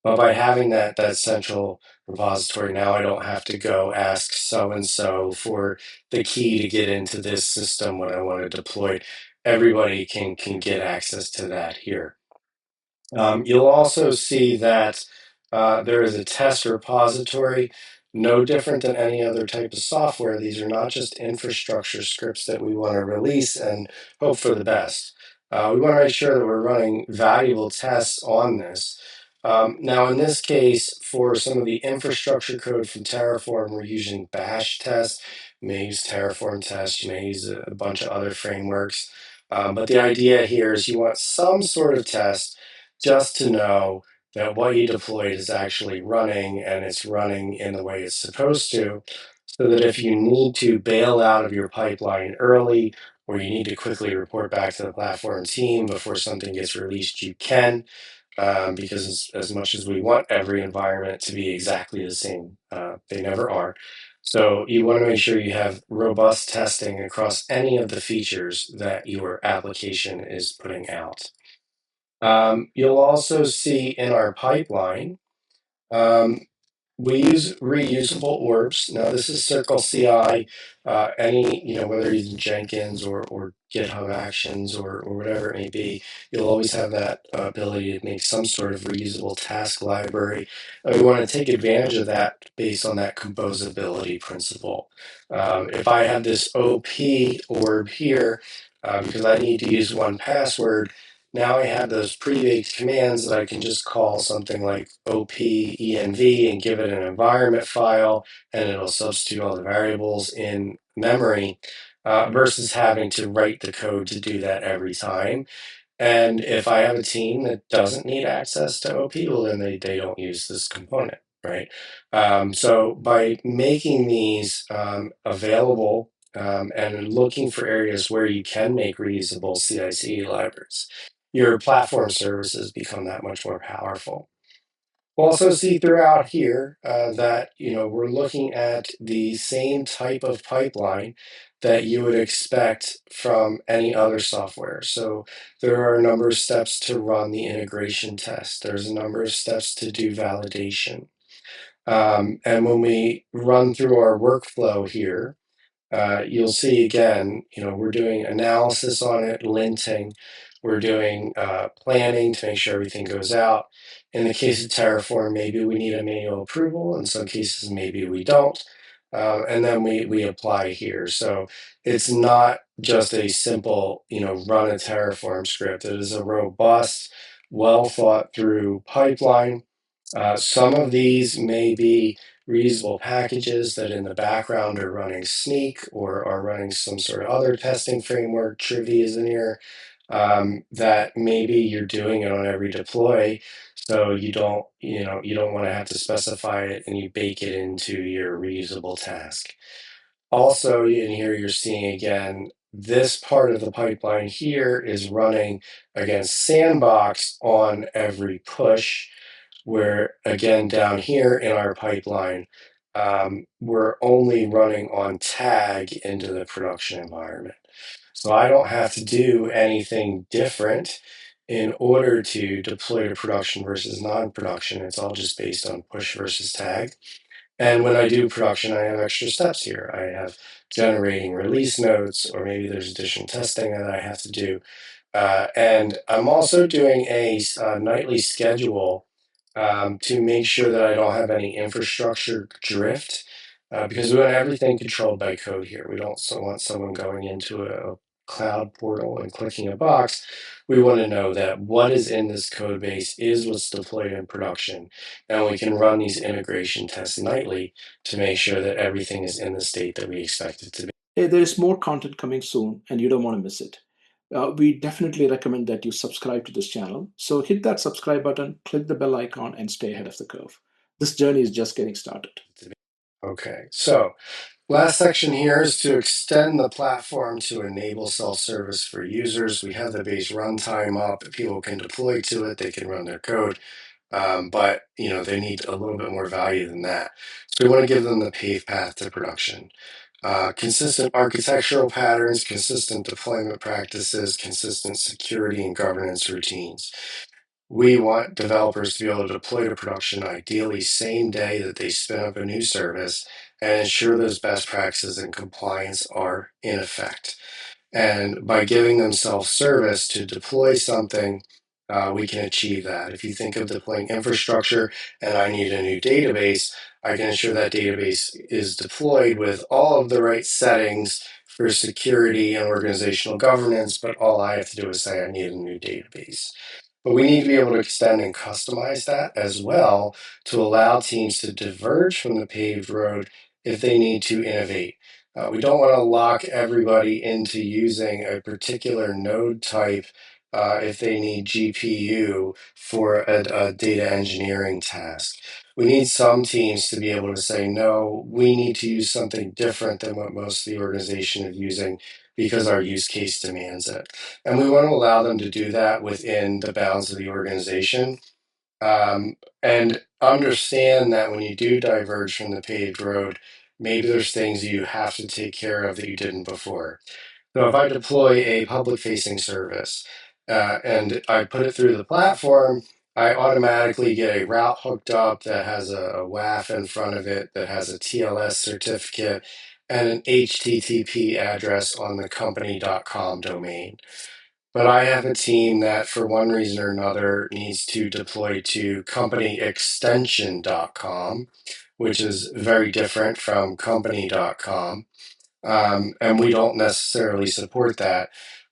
Speaker 2: But by having that central repository, now I don't have to go ask so and so for the key to get into this system when I want to deploy it. Everybody can get access to that here. You'll also see that there is a test repository, no different than any other type of software. These are not just infrastructure scripts that we want to release and hope for the best. We want to make sure that we're running valuable tests on this. Now, in this case, for some of the infrastructure code from Terraform, we're using Bash tests. You may use Terraform tests. You may use a bunch of other frameworks. But the idea here is you want some sort of test just to know that what you deployed is actually running, and it's running in the way it's supposed to, so that if you need to bail out of your pipeline early, or you need to quickly report back to the platform team before something gets released, you can, because as much as we want every environment to be exactly the same, they never are. So you want to make sure you have robust testing across any of the features that your application is putting out. You'll also see in our pipeline, um, we use reusable orbs. Now, this is Circle CI. Whether you're using Jenkins or GitHub Actions or whatever it may be, you'll always have that ability to make some sort of reusable task library. And we want to take advantage of that based on that composability principle. If I have this OP orb here, because I need to use one password. Now I have those pre-baked commands that I can just call something like openv and give it an environment file, and it'll substitute all the variables in memory, versus having to write the code to do that every time. And if I have a team that doesn't need access to OP, well, then they don't use this component, right? So by making these available and looking for areas where you can make reusable CI/CD libraries, your platform services become that much more powerful. We'll also see throughout here that we're looking at the same type of pipeline that you would expect from any other software. So there are a number of steps to run the integration test. There's a number of steps to do validation. And when we run through our workflow here, you'll see again, we're doing analysis on it, linting, we're doing planning to make sure everything goes out. In the case of Terraform, maybe we need a manual approval. In some cases, maybe we don't. And then we apply here. So it's not just a simple, run a Terraform script. It is a robust, well thought through pipeline. Some of these may be reusable packages that in the background are running Sneak or are running some sort of other testing framework. Trivia is in here, that maybe you're doing it on every deploy, so you don't want to have to specify it and you bake it into your reusable task. Also, in here you're seeing again, this part of the pipeline here is running against Sandbox on every push, where again, down here in our pipeline, we're only running on tag into the production environment. So I don't have to do anything different in order to deploy to production versus non-production. It's all just based on push versus tag. And when I do production, I have extra steps here. I have generating release notes, or maybe there's additional testing that I have to do. And I'm also doing a nightly schedule to make sure that I don't have any infrastructure drift, because we want everything controlled by code here. We don't want someone going into a cloud portal and clicking a box. We want to know that what is in this code base is what's deployed in production, and we can run these integration tests nightly to make sure that everything is in the state that we expect it to be.
Speaker 1: Hey, there is more content coming soon, and you don't want to miss it. We definitely recommend that you subscribe to this channel. So hit that subscribe button, click the bell icon, and stay ahead of the curve. This journey is just getting started.
Speaker 2: Okay, so last section here is to extend the platform to enable self-service for users. We have the base runtime up. People can deploy to it. They can run their code. But they need a little bit more value than that. So we want to give them the paved path to production. Consistent architectural patterns, consistent deployment practices, consistent security and governance routines. We want developers to be able to deploy to production ideally same day that they spin up a new service and ensure those best practices and compliance are in effect. And by giving them self-service to deploy something, we can achieve that. If you think of deploying infrastructure and I need a new database, I can ensure that database is deployed with all of the right settings for security and organizational governance, but all I have to do is say I need a new database. But we need to be able to extend and customize that as well to allow teams to diverge from the paved road if they need to innovate. We don't want to lock everybody into using a particular node type if they need GPU for a data engineering task. We need some teams to be able to say, no, we need to use something different than what most of the organization is using because our use case demands it. And we want to allow them to do that within the bounds of the organization. And understand that when you do diverge from the paved road, maybe there's things you have to take care of that you didn't before. So if I deploy a public facing service and I put it through the platform, I automatically get a route hooked up that has a WAF in front of it, that has a TLS certificate, and an HTTP address on the company.com domain. But I have a team that, for one reason or another, needs to deploy to companyextension.com, which is very different from company.com. And we don't necessarily support that.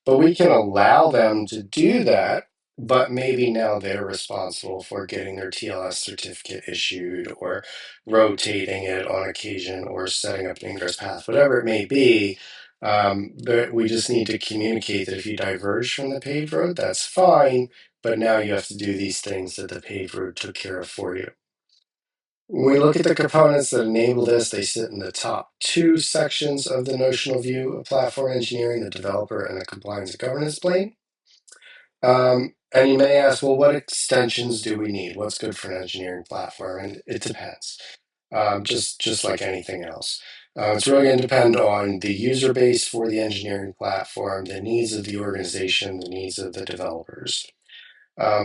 Speaker 2: But we can allow them to do that, but maybe now they're responsible for getting their TLS certificate issued or rotating it on occasion or setting up an ingress path, whatever it may be. But we just need to communicate that if you diverge from the paved road, that's fine, but now you have to do these things that the paved road took care of for you. When we look at the components that enable this, they sit in the top two sections of the notional view of platform engineering, the developer and the compliance and governance plane. And you may ask, well, what extensions do we need? What's good for an engineering platform? And it depends, just like anything else. It's really going to depend on the user base for the engineering platform, the needs of the organization, the needs of the developers.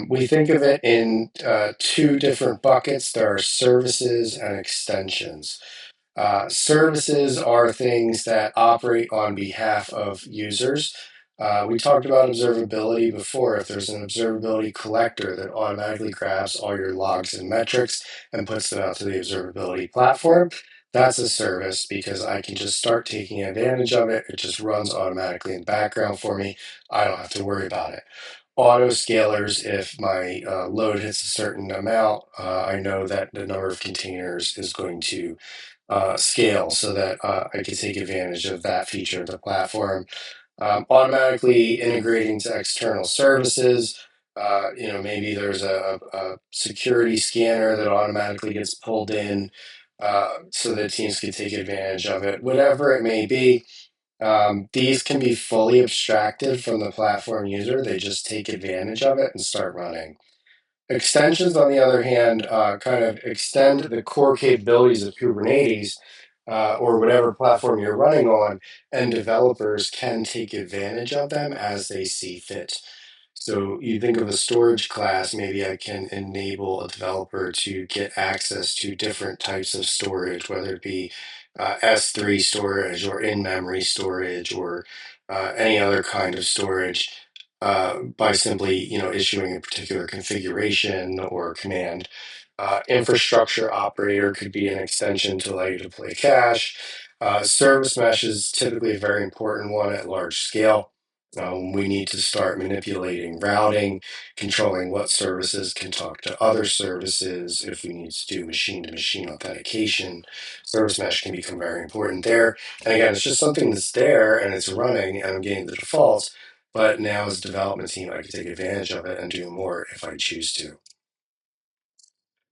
Speaker 2: We think of it in two different buckets. There are services and extensions. Services are things that operate on behalf of users. We talked about observability before. If there's an observability collector that automatically grabs all your logs and metrics and puts them out to the observability platform, that's a service because I can just start taking advantage of it. It just runs automatically in the background for me. I don't have to worry about it. Auto scalers, if my load hits a certain amount, I know that the number of containers is going to scale so that I can take advantage of that feature of the platform. Automatically integrating to external services. Maybe there's a security scanner that automatically gets pulled in so that teams can take advantage of it. Whatever it may be, these can be fully abstracted from the platform user. They just take advantage of it and start running. Extensions, on the other hand, kind of extend the core capabilities of Kubernetes or whatever platform you're running on, and developers can take advantage of them as they see fit. So you think of a storage class, maybe I can enable a developer to get access to different types of storage, whether it be S3 storage or in-memory storage or any other kind of storage by simply, issuing a particular configuration or command. Infrastructure operator could be an extension to allow you to deploy cache. Service mesh is typically a very important one at large scale. We need to start manipulating routing, controlling what services can talk to other services. If we need to do machine-to-machine authentication, service mesh can become very important there. And again, it's just something that's there and it's running and I'm getting the defaults. But now as a development team, I can take advantage of it and do more if I choose to.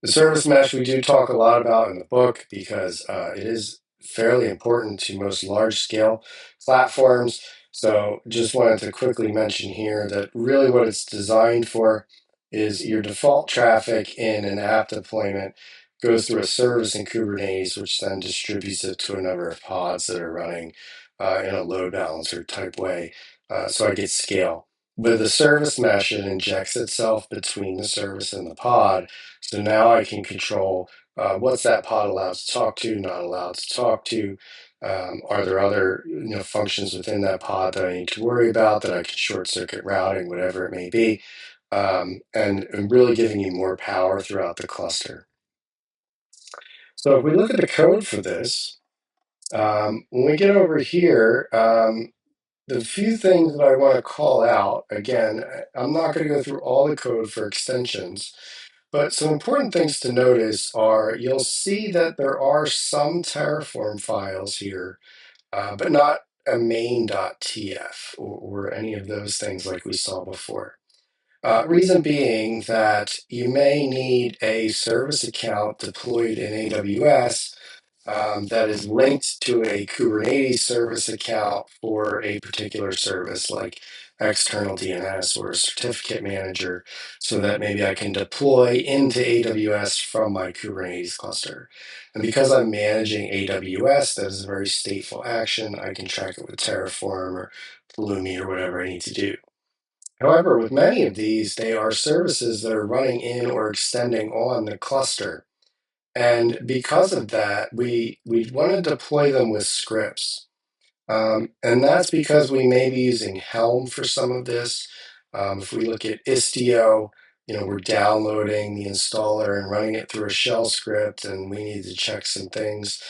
Speaker 2: The service mesh we do talk a lot about in the book because it is fairly important to most large scale platforms. So just wanted to quickly mention here that really what it's designed for is your default traffic in an app deployment goes through a service in Kubernetes, which then distributes it to a number of pods that are running in a load balancer type way. So I get scale. With the service mesh, it injects itself between the service and the pod, so now I can control what's that pod allowed to talk to, not allowed to talk to. Are there other functions within that pod that I need to worry about that I can short circuit routing, whatever it may be, and really giving you more power throughout the cluster. So if we look at the code for this, when we get over here, the few things that I want to call out, again, I'm not going to go through all the code for extensions, but some important things to notice are you'll see that there are some Terraform files here, but not a main.tf or any of those things like we saw before. Reason being that you may need a service account deployed in AWS that is linked to a Kubernetes service account for a particular service like external DNS or a certificate manager so that maybe I can deploy into AWS from my Kubernetes cluster. And because I'm managing AWS, that is a very stateful action. I can track it with Terraform or Pulumi or whatever I need to do. However, with many of these, they are services that are running in or extending on the cluster. And because of that, we want to deploy them with scripts. And that's because we may be using Helm for some of this. If we look at Istio, we're downloading the installer and running it through a shell script, and we need to check some things.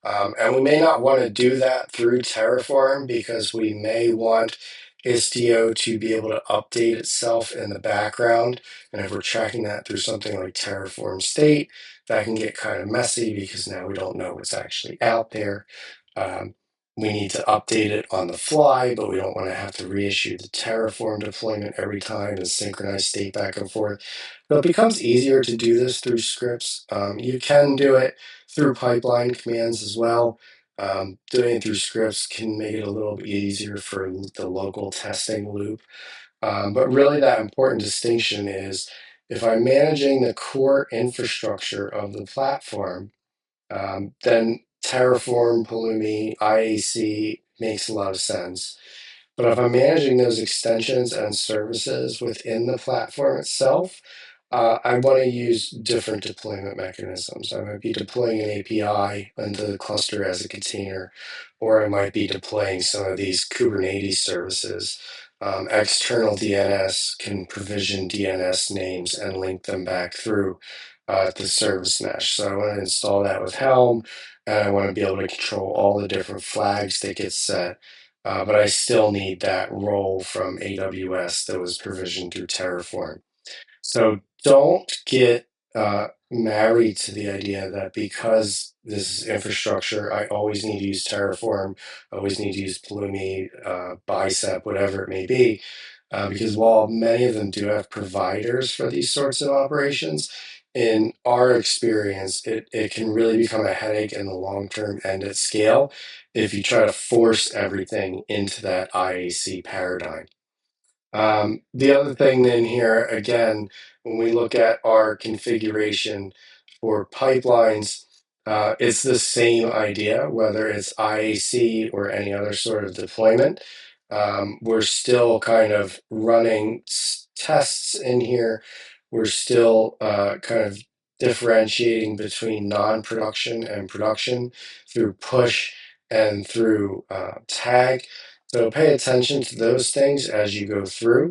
Speaker 2: And we may not want to do that through Terraform because we may want Istio to be able to update itself in the background. And if we're tracking that through something like Terraform state, that can get kind of messy because now we don't know what's actually out there. Um, we need to update it on the fly, but we don't want to have to reissue the Terraform deployment every time and synchronize state back and forth. So it becomes easier to do this through scripts. You can do it through pipeline commands as well. Doing it through scripts can make it a little bit easier for the local testing loop. But really, that important distinction is if I'm managing the core infrastructure of the platform, then Terraform, Pulumi, IAC makes a lot of sense. But if I'm managing those extensions and services within the platform itself, I want to use different deployment mechanisms. I might be deploying an API into the cluster as a container, or I might be deploying some of these Kubernetes services. External DNS can provision DNS names and link them back through the service mesh. So I want to install that with Helm, and I want to be able to control all the different flags that get set. But I still need that role from AWS that was provisioned through Terraform. So don't get married to the idea that because this is infrastructure, I always need to use Terraform, always need to use Pulumi, Bicep, whatever it may be. Because while many of them do have providers for these sorts of operations, in our experience, it can really become a headache in the long term and at scale if you try to force everything into that IAC paradigm. The other thing then here, again, when we look at our configuration for pipelines, it's the same idea, whether it's IAC or any other sort of deployment. We're still kind of running tests in here. We're still kind of differentiating between non-production and production through push and through tag. So pay attention to those things as you go through.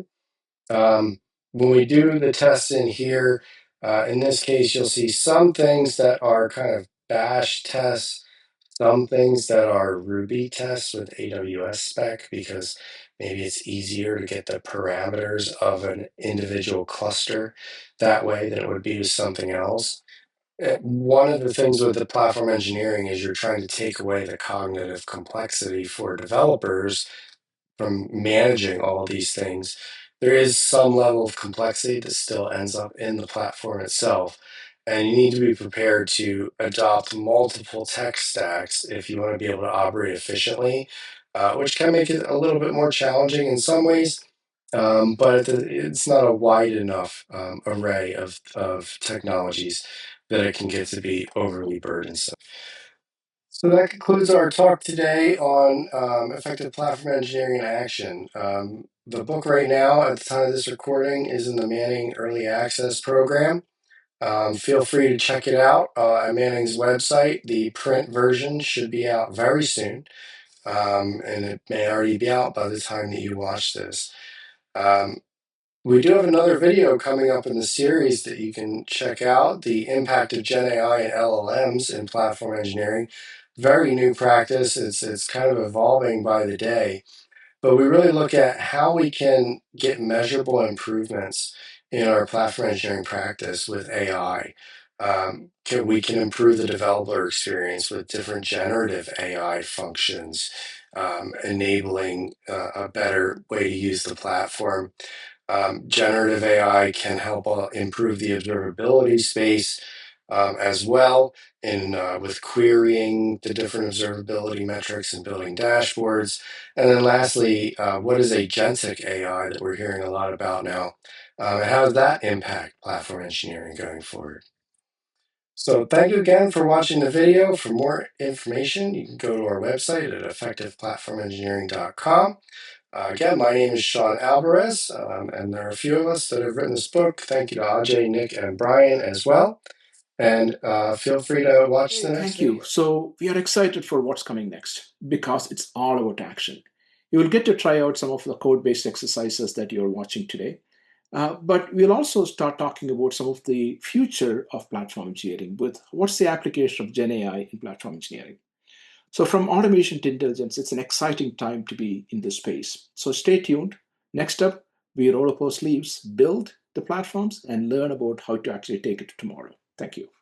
Speaker 2: Um, when we do the tests in here, in this case, you'll see some things that are kind of bash tests, some things that are Ruby tests with AWS spec, because maybe it's easier to get the parameters of an individual cluster that way than it would be with something else. One of the things with the platform engineering is you're trying to take away the cognitive complexity for developers from managing all these things. There is some level of complexity that still ends up in the platform itself. And you need to be prepared to adopt multiple tech stacks if you want to be able to operate efficiently, which can make it a little bit more challenging in some ways. But it's not a wide enough array of technologies that it can get to be overly burdensome. So that concludes our talk today on effective platform engineering in action. The book right now, at the time of this recording, is in the Manning Early Access Program. Feel free to check it out at Manning's website. The print version should be out very soon, and it may already be out by the time that you watch this. Um, we do have another video coming up in the series that you can check out, the impact of Gen AI and LLMs in platform engineering. Very new practice. It's kind of evolving by the day. But we really look at how we can get measurable improvements in our platform engineering practice with AI. We can improve the developer experience with different generative AI functions, enabling a better way to use the platform. Generative AI can help improve the observability space as well in with querying the different observability metrics and building dashboards. And then lastly, what is agentic AI that we're hearing a lot about now? And how does that impact platform engineering going forward? So thank you again for watching the video. For more information, you can go to our website at effectiveplatformengineering.com. Again, my name is Sean Alvarez, and there are a few of us that have written this book. Thank you to Ajay, Nick, and Brian as well. And feel free to watch
Speaker 1: Hey,
Speaker 2: the next
Speaker 1: thank you.
Speaker 2: video.
Speaker 1: So we are excited for what's coming next because it's all about action. You will get to try out some of the code-based exercises that you're watching today. But we'll also start talking about some of the future of platform engineering with what's the application of Gen AI in platform engineering. So from automation to intelligence, it's an exciting time to be in this space. So stay tuned. Next up, we roll up our sleeves, build the platforms, and learn about how to actually take it to tomorrow. Thank you.